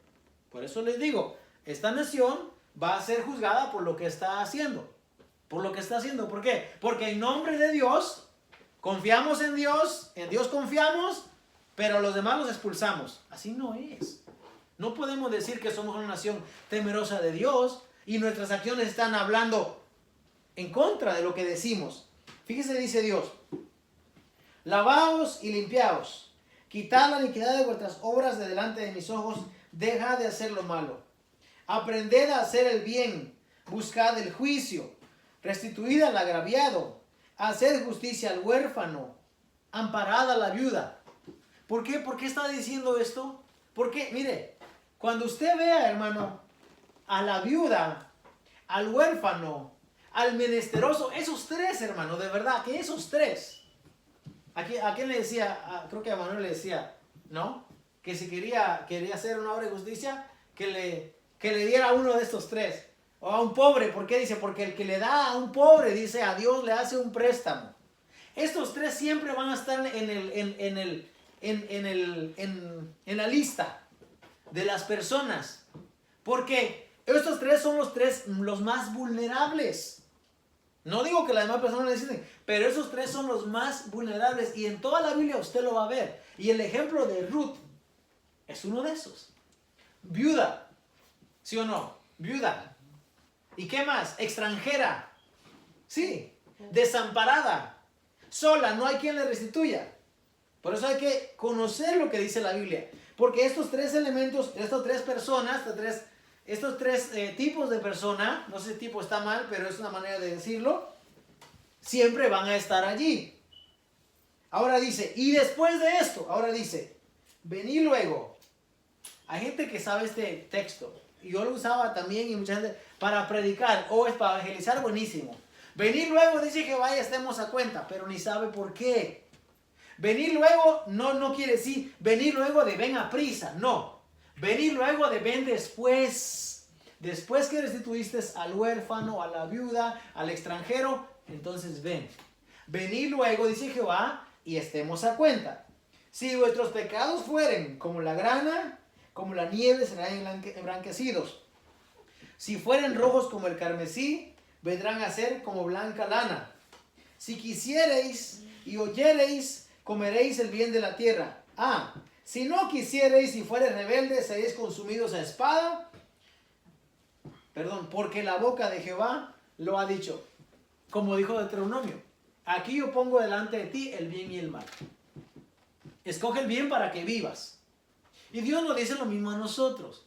Por eso les digo, esta nación va a ser juzgada por lo que está haciendo. Por lo que está haciendo. ¿Por qué? Porque en nombre de Dios, confiamos en Dios confiamos, pero los demás los expulsamos. Así no es. No podemos decir que somos una nación temerosa de Dios y nuestras acciones están hablando en contra de lo que decimos. Fíjese, dice Dios. Lavaos y limpiaos. Quitad la iniquidad de vuestras obras de delante de mis ojos. Dejad de hacer lo malo. Aprended a hacer el bien. Buscad el juicio. Restituid al agraviado. Haced justicia al huérfano. Amparad a la viuda. ¿Por qué? ¿Por qué está diciendo esto? Porque, mire, cuando usted vea, hermano, a la viuda, al huérfano, al menesteroso, esos tres, hermano, de verdad, que esos tres. ¿A quién le decía? Creo que a Manuel le decía, ¿no? Que si quería hacer una obra de justicia, que le diera a uno de estos tres. O a un pobre. ¿Por qué? Dice, porque el que le da a un pobre, dice, a Dios le hace un préstamo. Estos tres siempre van a estar en la lista de las personas. Porque estos tres son los más vulnerables. No digo que las demás personas le necesiten, pero esos tres son los más vulnerables. Y en toda la Biblia usted lo va a ver. Y el ejemplo de Ruth es uno de esos. Viuda. ¿Sí o no? Viuda. ¿Y qué más? Extranjera. Sí. desamparada, sola, no hay quien le restituya. Por eso hay que conocer lo que dice la Biblia. Porque estos tres elementos, estas tres personas, estos tres tipos de persona, no sé si tipo está mal, pero es una manera de decirlo, siempre van a estar allí. Ahora dice, y después de esto, ahora dice, venid luego. Hay gente que sabe este texto. Y yo lo usaba también y mucha gente para predicar o es para evangelizar, buenísimo. Venid luego, dice Jehová, y estemos a cuenta, pero ni sabe por qué. Venir luego no quiere decir venir luego de ven a prisa, no. Venir luego de ven después. Después que restituiste al huérfano, a la viuda, al extranjero, entonces ven. Venir luego, dice Jehová, y estemos a cuenta. Si vuestros pecados fueren como la grana, como la nieve serán emblanquecidos. Si fueren rojos como el carmesí, vendrán a ser como blanca lana. Si quisiereis y oyereis, comeréis el bien de la tierra. Si no quisiereis y fuereis rebeldes, seréis consumidos a espada. Porque la boca de Jehová lo ha dicho. Como dijo Deuteronomio. Aquí yo pongo delante de ti el bien y el mal. Escoge el bien para que vivas. Y Dios nos dice lo mismo a nosotros.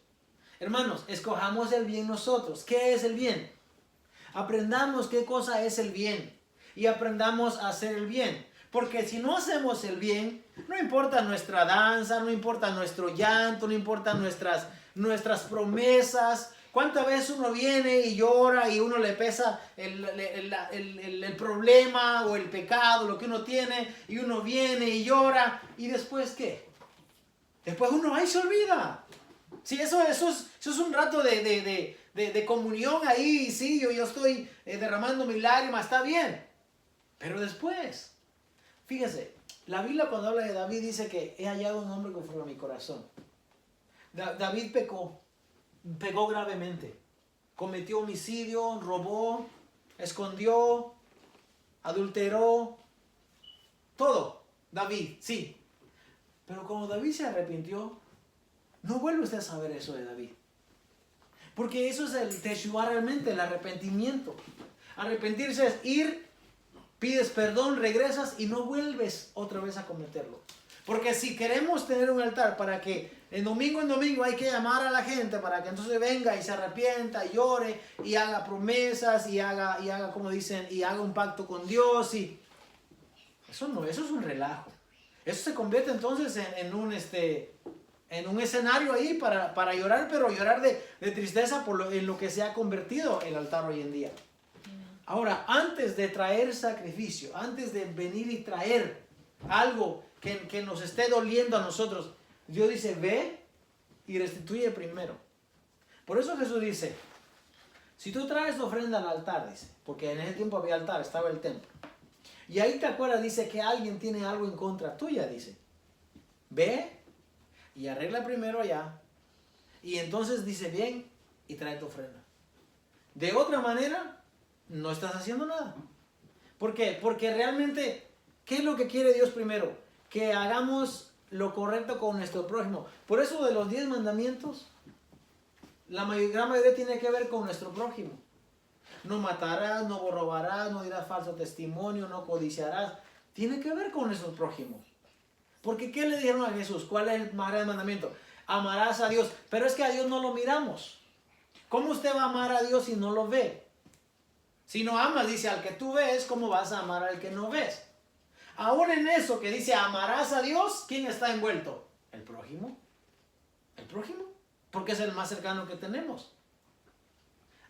Hermanos, escojamos el bien nosotros. ¿Qué es el bien? Aprendamos qué cosa es el bien. Y aprendamos a hacer el bien. Porque si no hacemos el bien, no importa nuestra danza, no importa nuestro llanto, no importa nuestras promesas. ¿Cuántas veces uno viene y llora y uno le pesa el problema o el pecado, lo que uno tiene, y uno viene y llora, y después ¿qué? Después uno ahí se olvida. Sí, eso es un rato de comunión ahí, sí, yo estoy derramando mis lágrimas, está bien. Pero después... Fíjese, la Biblia cuando habla de David dice que he hallado un hombre conforme a mi corazón. David pecó gravemente. Cometió homicidio, robó, escondió, adulteró, todo. David, sí. Pero cuando David se arrepintió, no vuelve usted a saber eso de David. Porque eso es el Teshuvah realmente, el arrepentimiento. Arrepentirse es ir... Pides perdón, regresas y no vuelves otra vez a cometerlo. Porque si queremos tener un altar para que en domingo hay que llamar a la gente para que entonces venga y se arrepienta, y llore y haga promesas y haga como dicen, y haga un pacto con Dios. Y eso es un relajo. Eso se convierte entonces en un escenario ahí para llorar, pero llorar de tristeza en lo que se ha convertido el altar hoy en día. Ahora, antes de traer sacrificio, antes de venir y traer algo que nos esté doliendo a nosotros, Dios dice, ve y restituye primero. Por eso Jesús dice, si tú traes tu ofrenda al altar, dice, porque en ese tiempo había altar, estaba el templo. Y ahí te acuerdas, dice que alguien tiene algo en contra tuya, dice. Ve y arregla primero allá. Y entonces dice, bien, y trae tu ofrenda. De otra manera... no estás haciendo nada. ¿Por qué? Porque realmente, ¿qué es lo que quiere Dios primero? Que hagamos lo correcto con nuestro prójimo. Por eso de los 10 mandamientos, la gran mayoría tiene que ver con nuestro prójimo. No matarás, no robarás, no dirás falso testimonio, no codiciarás. Tiene que ver con nuestro prójimo. Porque ¿qué le dijeron a Jesús? ¿Cuál es el más grande mandamiento? Amarás a Dios. Pero es que a Dios no lo miramos. ¿Cómo usted va a amar a Dios si no lo ve? Si no amas, dice, al que tú ves, ¿cómo vas a amar al que no ves? Aún en eso que dice, amarás a Dios, ¿quién está envuelto? El prójimo. El prójimo. Porque es el más cercano que tenemos.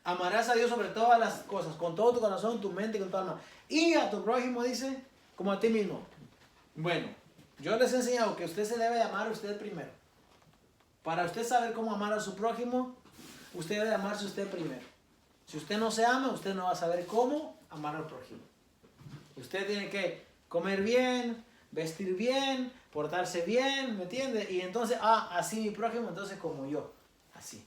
Amarás a Dios sobre todas las cosas, con todo tu corazón, tu mente y con tu alma. Y a tu prójimo, dice, como a ti mismo. Bueno, yo les he enseñado que usted se debe amar a usted primero. Para usted saber cómo amar a su prójimo, usted debe amarse a usted primero. Si usted no se ama, usted no va a saber cómo amar al prójimo. Usted tiene que comer bien, vestir bien, portarse bien, ¿me entiende? Y entonces, así mi prójimo, entonces como yo, así.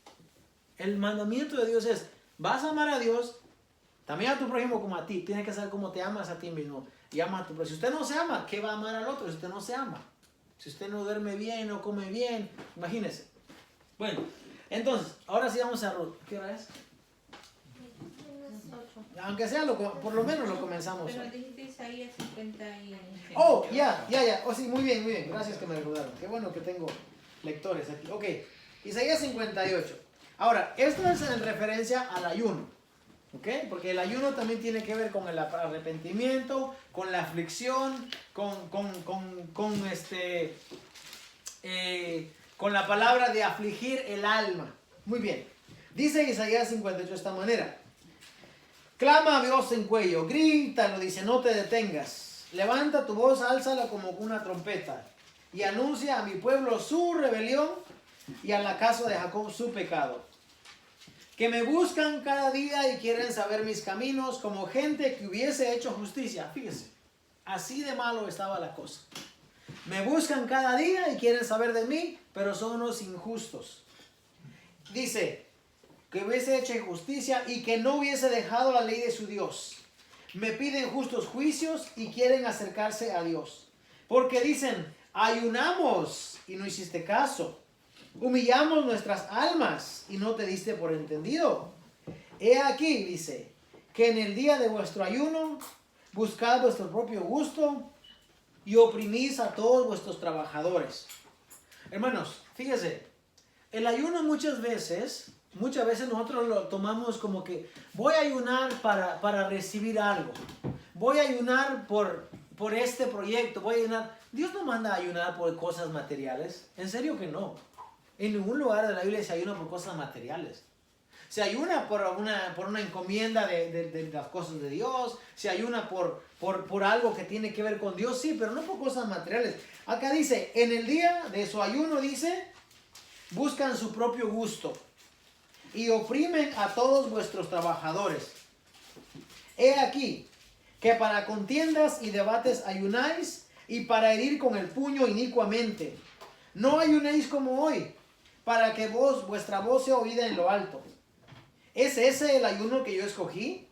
El mandamiento de Dios es, vas a amar a Dios, también a tu prójimo como a ti. Tienes que saber cómo te amas a ti mismo y ama a tu prójimo. Si usted no se ama, ¿qué va a amar al otro si usted no se ama? Si usted no duerme bien, no come bien, imagínese. Bueno, entonces, ahora sí vamos a Ruth. ¿Qué hora es? Aunque sea, por lo menos lo comenzamos Pero hoy. dijiste Isaías 50 y... Oh, ya. Oh, sí, muy bien. Gracias que me recordaron. Qué bueno que tengo lectores aquí. Ok, Isaías 58. Ahora, esto es en referencia al ayuno. ¿Ok? Porque el ayuno también tiene que ver con el arrepentimiento, con la aflicción, con la palabra de afligir el alma. Muy bien. Dice Isaías 58 de esta manera. Clama a Dios en cuello, grítalo, dice, no te detengas. Levanta tu voz, álzala como una trompeta. Y anuncia a mi pueblo su rebelión y a la casa de Jacob su pecado. Que me buscan cada día y quieren saber mis caminos como gente que hubiese hecho justicia. Fíjese, así de malo estaba la cosa. Me buscan cada día y quieren saber de mí, pero son unos injustos. Dice, que hubiese hecho injusticia y que no hubiese dejado la ley de su Dios. Me piden justos juicios y quieren acercarse a Dios. Porque dicen, ayunamos y no hiciste caso. Humillamos nuestras almas y no te diste por entendido. He aquí, dice, que en el día de vuestro ayuno buscad vuestro propio gusto y oprimís a todos vuestros trabajadores. Hermanos, fíjese, el ayuno muchas veces nosotros lo tomamos como que voy a ayunar para recibir algo. Voy a ayunar por este proyecto, voy a ayunar. Dios no manda a ayunar por cosas materiales. En serio que no. En ningún lugar de la Biblia se ayuna por cosas materiales. Se ayuna por una encomienda de las cosas de Dios. Se ayuna por algo que tiene que ver con Dios, sí, pero no por cosas materiales. Acá dice, en el día de su ayuno, dice, buscan su propio gusto y oprimen a todos vuestros trabajadores. He aquí que para contiendas y debates ayunáis y para herir con el puño inicuamente. No ayunéis como hoy, para que vuestra voz sea oída en lo alto. ¿Es ese el ayuno que yo escogí?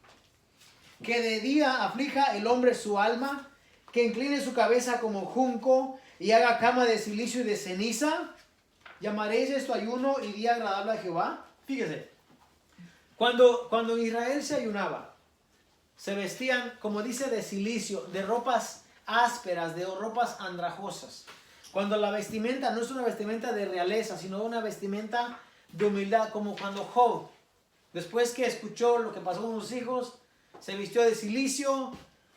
Que de día aflija el hombre su alma, que incline su cabeza como junco y haga cama de silicio y de ceniza. ¿Llamaréis esto ayuno y día agradable a Jehová? Fíjese, cuando Israel se ayunaba, se vestían, como dice, de silicio, de ropas ásperas, de ropas andrajosas. Cuando la vestimenta no es una vestimenta de realeza, sino una vestimenta de humildad, como cuando Job, después que escuchó lo que pasó con sus hijos, se vistió de silicio,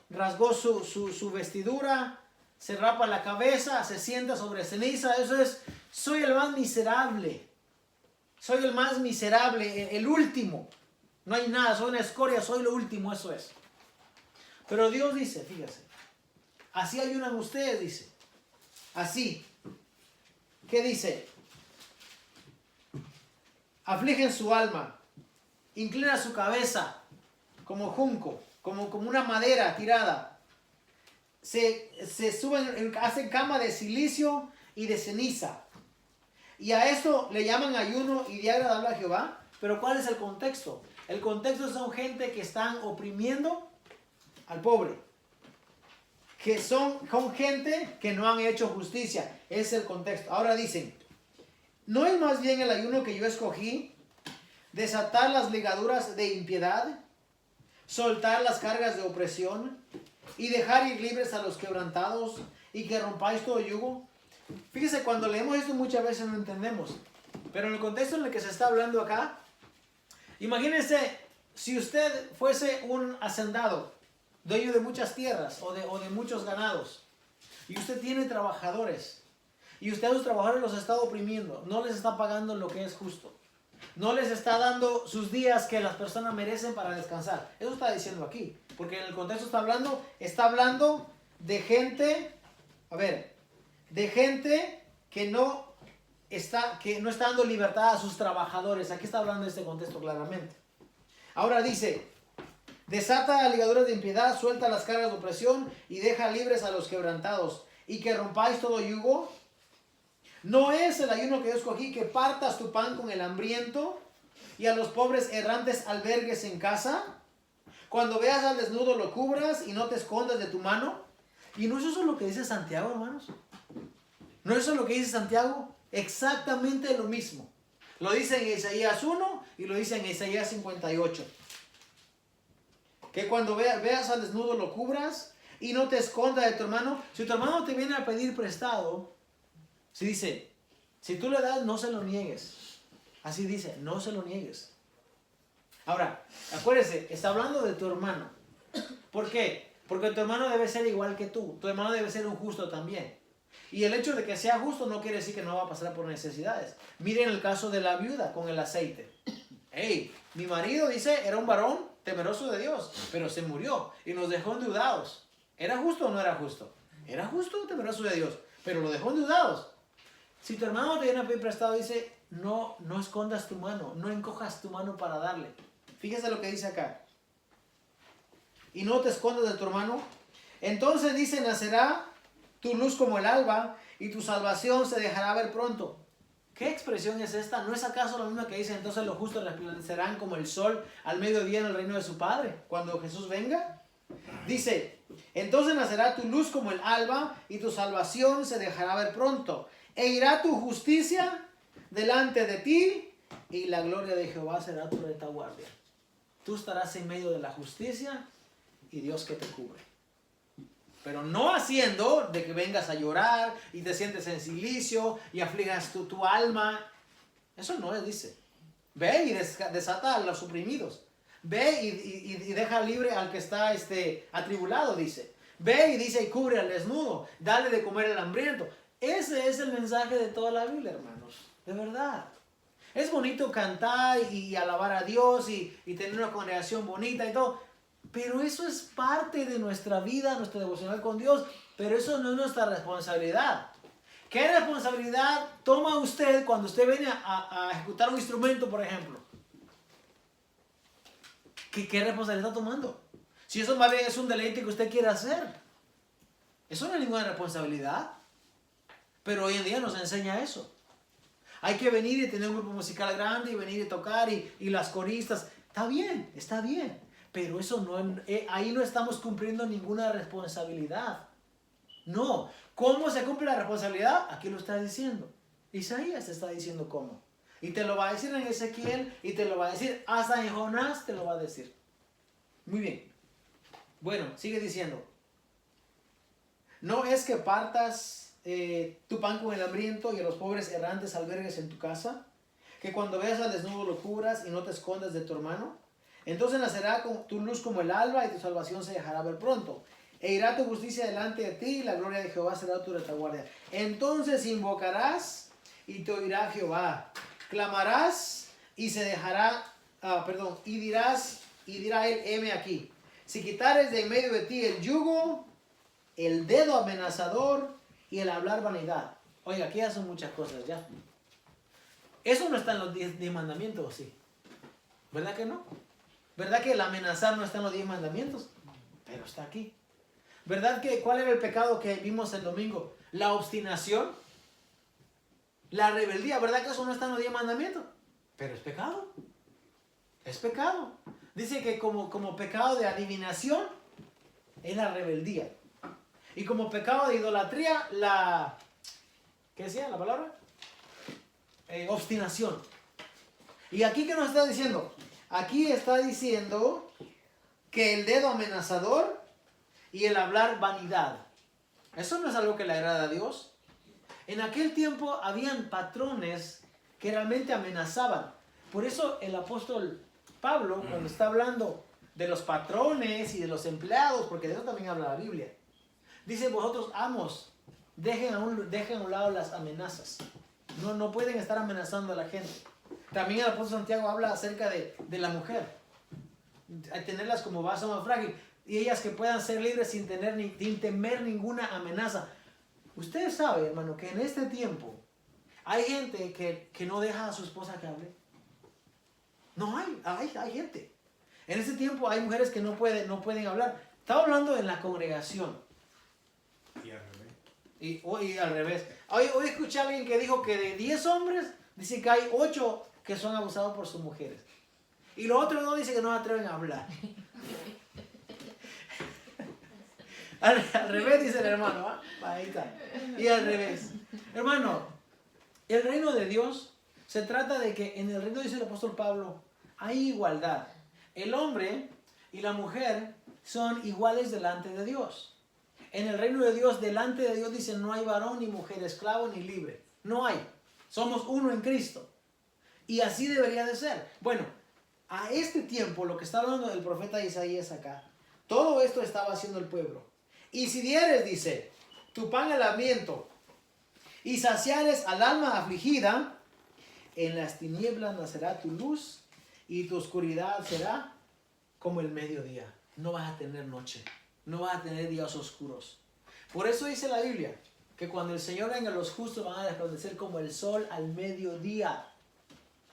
rasgó su vestidura, se rapa la cabeza, se sienta sobre ceniza. Eso es, soy el más miserable. Soy el más miserable, el último. No hay nada, soy una escoria, soy lo último, eso es. Pero Dios dice, fíjese, así ayunan ustedes, dice. Así. ¿Qué dice? Afligen su alma, inclina su cabeza como junco, como una madera tirada. Se suben, hacen cama de silicio y de ceniza. Y a esto le llaman ayuno y día agradable a Jehová. Pero ¿cuál es el contexto? El contexto son gente que están oprimiendo al pobre. Que son gente que no han hecho justicia. Ese es el contexto. Ahora dicen, ¿no es más bien el ayuno que yo escogí? Desatar las ligaduras de impiedad, soltar las cargas de opresión y dejar ir libres a los quebrantados y que rompáis todo yugo. Fíjese, cuando leemos esto muchas veces no entendemos, pero en el contexto en el que se está hablando acá, imagínense si usted fuese un hacendado, dueño de muchas tierras o de muchos ganados, y usted tiene trabajadores, y usted a sus trabajadores los está oprimiendo, no les está pagando lo que es justo, no les está dando sus días que las personas merecen para descansar. Eso está diciendo aquí, porque en el contexto está hablando de gente, de gente que no está dando libertad a sus trabajadores. Aquí está hablando de este contexto claramente. Ahora dice, desata ligaduras de impiedad, suelta las cargas de opresión y deja libres a los quebrantados y que rompáis todo yugo. ¿No es el ayuno que yo escogí que partas tu pan con el hambriento y a los pobres errantes albergues en casa? Cuando veas al desnudo lo cubras y no te escondas de tu mano. ¿Y no es eso lo que dice Santiago, hermanos? ¿No es eso lo que dice Santiago? Exactamente lo mismo. Lo dice en Isaías 1 y lo dice en Isaías 58. Que cuando veas al desnudo lo cubras y no te escondas de tu hermano. Si tu hermano te viene a pedir prestado, si dice, si tú le das, no se lo niegues. Así dice, no se lo niegues. Ahora, acuérdese, está hablando de tu hermano. ¿Por qué? Porque tu hermano debe ser igual que tú. Tu hermano debe ser un justo también. Y el hecho de que sea justo no quiere decir que no va a pasar por necesidades. Miren el caso de la viuda con el aceite. Hey, mi marido dice, era un varón temeroso de Dios, pero se murió y nos dejó endeudados. ¿Era justo o no era justo? Era justo, temeroso de Dios, pero lo dejó endeudados. Si tu hermano te viene a pedir prestado, dice, no escondas tu mano, no encojas tu mano para darle. Fíjese lo que dice acá. Y no te escondas de tu hermano. Entonces dice, nacerá tu luz como el alba y tu salvación se dejará ver pronto. ¿Qué expresión es esta? ¿No es acaso lo mismo que dice, entonces los justos resplandecerán como el sol al mediodía en el reino de su Padre, cuando Jesús venga? Dice, entonces nacerá tu luz como el alba y tu salvación se dejará ver pronto. E irá tu justicia delante de ti y la gloria de Jehová será tu retaguardia. Tú estarás en medio de la justicia y Dios que te cubre. Pero no haciendo de que vengas a llorar y te sientes en silicio y afligas tu alma. Eso no es, dice. Ve y desata a los oprimidos. Ve y deja libre al que está atribulado, dice. Ve y dice y cubre al desnudo. Dale de comer al hambriento. Ese es el mensaje de toda la Biblia, hermanos. De verdad. Es bonito cantar y alabar a Dios y tener una congregación bonita y todo. Pero eso es parte de nuestra vida, nuestra devocional con Dios. Pero eso no es nuestra responsabilidad. ¿Qué responsabilidad toma usted cuando usted viene a ejecutar un instrumento, por ejemplo? ¿Qué responsabilidad está tomando? Si eso más bien es un deleite que usted quiere hacer. Eso no es ninguna responsabilidad. Pero hoy en día nos enseña eso. Hay que venir y tener un grupo musical grande y venir y tocar y las coristas. Está bien, está bien. Pero eso no, ahí no estamos cumpliendo ninguna responsabilidad. No. ¿Cómo se cumple la responsabilidad? Aquí lo está diciendo. Isaías te está diciendo cómo. Y te lo va a decir en Ezequiel y te lo va a decir hasta en Jonás te lo va a decir. Muy bien. Bueno, sigue diciendo. No es que partas tu pan con el hambriento y a los pobres errantes albergues en tu casa. Que cuando veas al desnudo lo cubras y no te escondas de tu hermano. Entonces nacerá tu luz como el alba y tu salvación se dejará ver pronto. E irá tu justicia delante de ti y la gloria de Jehová será tu retaguardia. Entonces invocarás y te oirá Jehová. Clamarás y se dejará, y dirá él, heme aquí. Si quitares de en medio de ti el yugo, el dedo amenazador y el hablar vanidad. Oiga, aquí ya son muchas cosas ya. Eso no está en los 10 mandamientos, ¿sí? ¿Verdad que no? ¿Verdad que el amenazar no está en los 10 mandamientos? Pero está aquí. ¿Verdad que cuál era el pecado que vimos el domingo? La obstinación. La rebeldía. ¿Verdad que eso no está en los 10 mandamientos? Pero es pecado. Es pecado. Dice que como pecado de adivinación es la rebeldía. Y como pecado de idolatría, ¿qué decía la palabra? Obstinación. ¿Y aquí qué nos está diciendo? Aquí está diciendo que el dedo amenazador y el hablar vanidad. Eso no es algo que le agrada a Dios. En aquel tiempo habían patrones que realmente amenazaban. Por eso el apóstol Pablo, cuando está hablando de los patrones y de los empleados, porque de eso también habla la Biblia, dice, vosotros amos, dejen a un lado las amenazas. No pueden estar amenazando a la gente. También el apóstol Santiago habla acerca de la mujer. Tenerlas como vaso más frágil. Y ellas que puedan ser libres sin temer ninguna amenaza. Usted sabe, hermano, que en este tiempo hay gente que no deja a su esposa que hable. No hay gente. En este tiempo hay mujeres que no pueden hablar. Estaba hablando en la congregación. Y al revés. Y al revés. Hoy escuché a alguien que dijo que de 10 hombres, dice que hay 8 que son abusados por sus mujeres. Y los otros 2 dicen que no se atreven a hablar. Al revés dice el hermano, ¿ah? Ahí está. Y al revés. Hermano, el reino de Dios se trata de que en el reino, dice el apóstol Pablo, hay igualdad. El hombre y la mujer son iguales delante de Dios. En el reino de Dios, delante de Dios dice, no hay varón ni mujer, esclavo ni libre. No hay. Somos uno en Cristo. Y así debería de ser. Bueno, a este tiempo, lo que está hablando el profeta Isaías acá, todo esto estaba haciendo el pueblo. Y si dieres, dice, tu pan al hambriento, y saciares al alma afligida, en las tinieblas nacerá tu luz, y tu oscuridad será como el mediodía. No vas a tener noche, no vas a tener días oscuros. Por eso dice la Biblia, que cuando el Señor venga, los justos van a resplandecer como el sol al mediodía.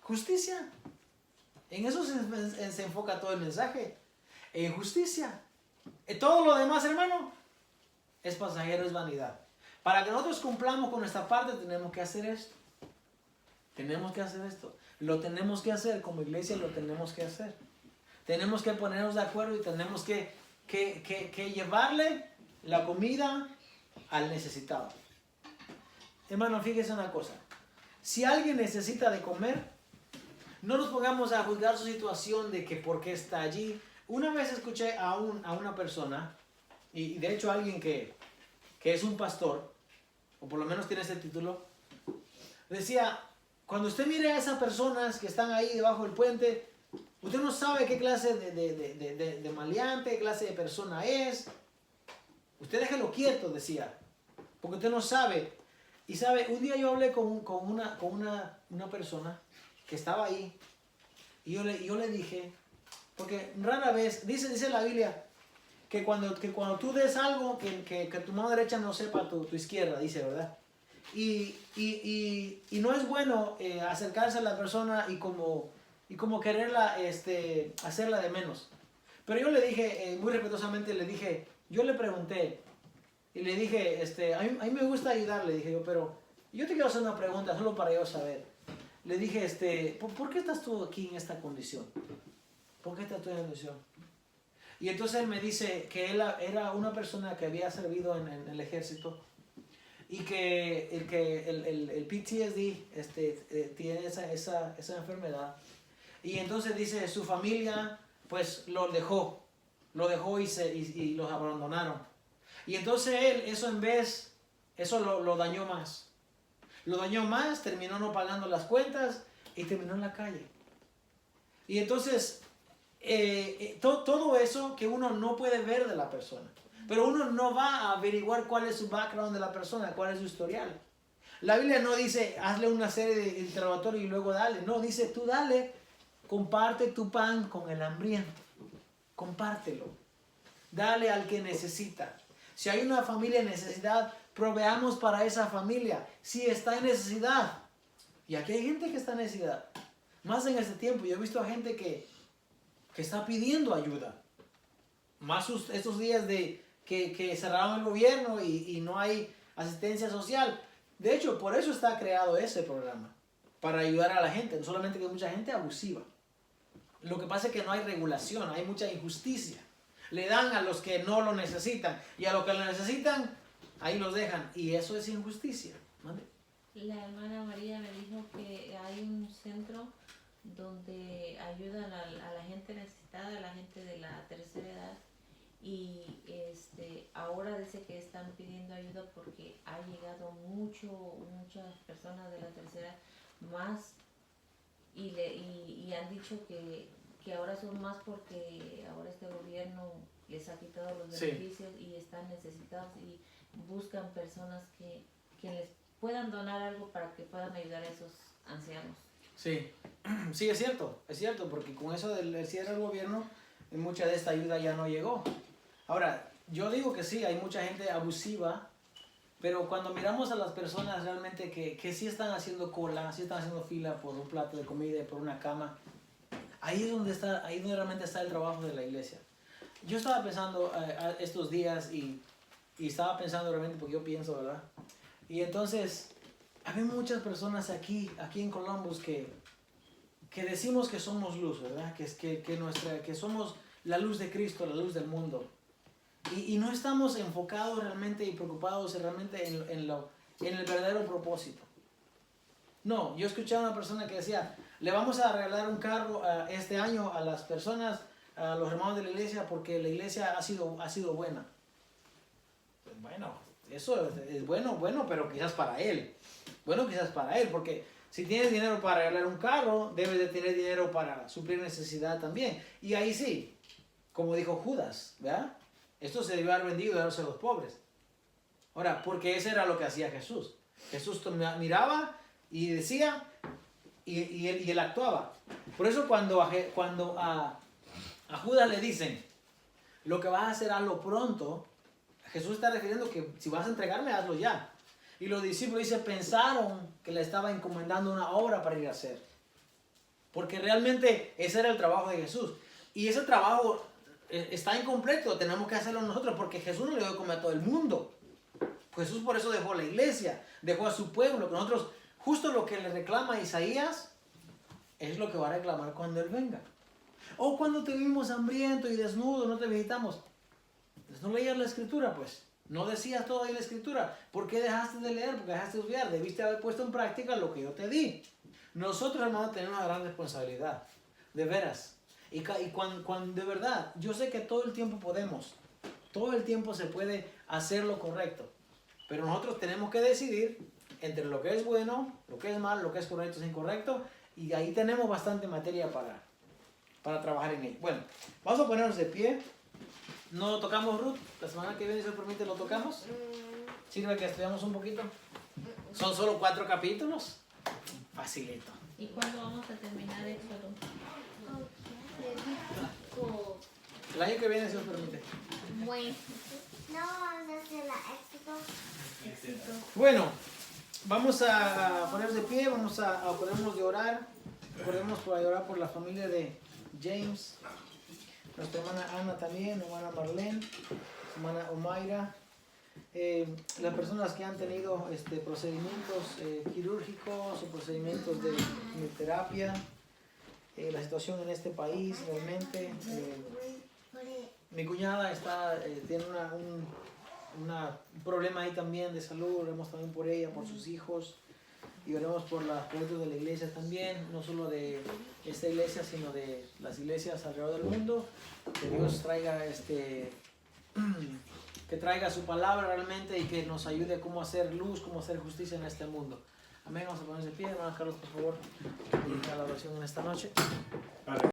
Justicia. En eso se enfoca todo el mensaje. En justicia. Todo lo demás, hermano, es pasajero, es vanidad. Para que nosotros cumplamos con nuestra parte, tenemos que hacer esto. Tenemos que hacer esto. Lo tenemos que hacer como iglesia, lo tenemos que hacer. Tenemos que ponernos de acuerdo y tenemos que llevarle la comida al necesitado. Hermano, fíjese una cosa. Si alguien necesita de comer, no nos pongamos a juzgar su situación de que por qué está allí. Una vez escuché a una persona, y de hecho alguien que es un pastor, o por lo menos tiene ese título, decía, cuando usted mire a esas personas que están ahí debajo del puente, usted no sabe qué clase de maleante, qué clase de persona es. Usted déjelo quieto, decía, porque usted no sabe. Y sabe, un día yo hablé con una persona que estaba ahí, y yo le dije, porque rara vez, dice la Biblia, que cuando tú des algo, que tu mano derecha no sepa tu izquierda, dice, ¿verdad? Y no es bueno acercarse a la persona y como quererla hacerla de menos. Pero yo le dije, muy respetuosamente, yo le pregunté, y le dije, a mí me gusta ayudar, le dije yo, pero yo te quiero hacer una pregunta, solo para yo saber. Le dije, ¿por qué estás tú aquí en esta condición? ¿Por qué estás tú en esta condición? Y entonces él me dice que él era una persona que había servido en el ejército y que el PTSD tiene esa enfermedad. Y entonces dice, su familia pues lo dejó y los abandonaron. Y entonces él, eso lo dañó más. Lo dañó más, terminó no pagando las cuentas y terminó en la calle. Y entonces, todo eso que uno no puede ver de la persona. Pero uno no va a averiguar cuál es su background de la persona, cuál es su historial. La Biblia no dice, hazle una serie de interrogatorios y luego dale. No, dice, tú dale, comparte tu pan con el hambriento. Compártelo. Dale al que necesita. Si hay una familia en necesidad, proveamos para esa familia. Si está en necesidad. Y aquí hay gente que está en necesidad. Más en este tiempo, yo he visto a gente que está pidiendo ayuda. Más estos días que cerraron el gobierno y no hay asistencia social. De hecho, por eso está creado ese programa. Para ayudar a la gente. No solamente que hay mucha gente abusiva. Lo que pasa es que no hay regulación, hay mucha injusticia. Le dan a los que no lo necesitan y a los que lo necesitan, ahí los dejan. Y eso es injusticia. ¿Vale? La hermana María me dijo que hay un centro donde ayudan a la gente necesitada, a la gente de la tercera edad. Y ahora dice que están pidiendo ayuda porque ha llegado muchas personas de la tercera edad más y han dicho que ahora son más porque ahora este gobierno les ha quitado los beneficios y están necesitados y buscan personas que les puedan donar algo para que puedan ayudar a esos ancianos. Sí, sí, es cierto, porque con eso del cierre del gobierno, mucha de esta ayuda ya no llegó. Ahora, yo digo que sí, hay mucha gente abusiva, pero cuando miramos a las personas realmente que sí están haciendo cola, sí están haciendo fila por un plato de comida y por una cama, ahí es donde realmente está el trabajo de la iglesia. Yo estaba pensando estos días y estaba pensando realmente porque yo pienso, ¿verdad? Y entonces, hay muchas personas aquí en Columbus que decimos que somos luz, ¿verdad? Que somos la luz de Cristo, la luz del mundo. Y no estamos enfocados realmente y preocupados realmente en el verdadero propósito. No, yo escuché a una persona que decía, le vamos a regalar un carro este año a las personas a los hermanos de la iglesia porque la iglesia ha sido buena. Pues bueno, eso es bueno, pero quizás para él. Bueno, quizás para él, porque si tienes dinero para regalar un carro, debes de tener dinero para suplir necesidad también. Y ahí sí, como dijo Judas, ¿verdad? Esto se debió haber vendido y darse a los pobres. Ahora, porque eso era lo que hacía Jesús. Jesús miraba y decía, y él actuaba. Por eso cuando a Judas le dicen, lo que vas a hacer, hazlo pronto, Jesús está refiriendo que si vas a entregarme, hazlo ya. Y los discípulos pensaron que le estaba encomendando una obra para ir a hacer. Porque realmente ese era el trabajo de Jesús. Y ese trabajo está incompleto, tenemos que hacerlo nosotros, porque Jesús no le dio de comer a todo el mundo. Jesús por eso dejó la iglesia, dejó a su pueblo, que nosotros, justo lo que le reclama a Isaías, es lo que va a reclamar cuando Él venga. O cuando te vimos hambriento y desnudo, no te visitamos. Pues no leías la escritura, pues. No decías todo ahí en la escritura. ¿Por qué dejaste de leer? Porque dejaste de estudiar. Debiste haber puesto en práctica lo que yo te di. Nosotros, hermanos, tenemos una gran responsabilidad. De veras. Y cuando de verdad, yo sé que todo el tiempo podemos. Todo el tiempo se puede hacer lo correcto. Pero nosotros tenemos que decidir entre lo que es bueno, lo que es mal, lo que es correcto y incorrecto. Y ahí tenemos bastante materia para trabajar en ello. Bueno, vamos a ponernos de pie. ¿No lo tocamos, Ruth? La semana que viene, si se permite, lo tocamos. ¿Sirve que estudiamos un poquito? Son solo 4 capítulos. Facilito. ¿Y cuándo vamos a terminar Éxodo? El año que viene, si os permite. Bueno, no vamos a hacer la éxito. Bueno, vamos a ponernos de pie, vamos a ponernos de orar. Recordemos para orar por la familia de James, nuestra hermana Ana también, hermana Marlene, hermana Omaira, las personas que han tenido procedimientos quirúrgicos o procedimientos de quimioterapia, la situación en este país realmente. Mi cuñada tiene un problema ahí también de salud, oremos también por ella, por sus hijos. Y oremos por los proyectos de la iglesia también, no solo de esta iglesia, sino de las iglesias alrededor del mundo. Que Dios traiga que traiga su palabra realmente y que nos ayude a cómo hacer luz, cómo hacer justicia en este mundo. Amén. Vamos a ponernos de pie, hermano Carlos, por favor, y a la oración en esta noche.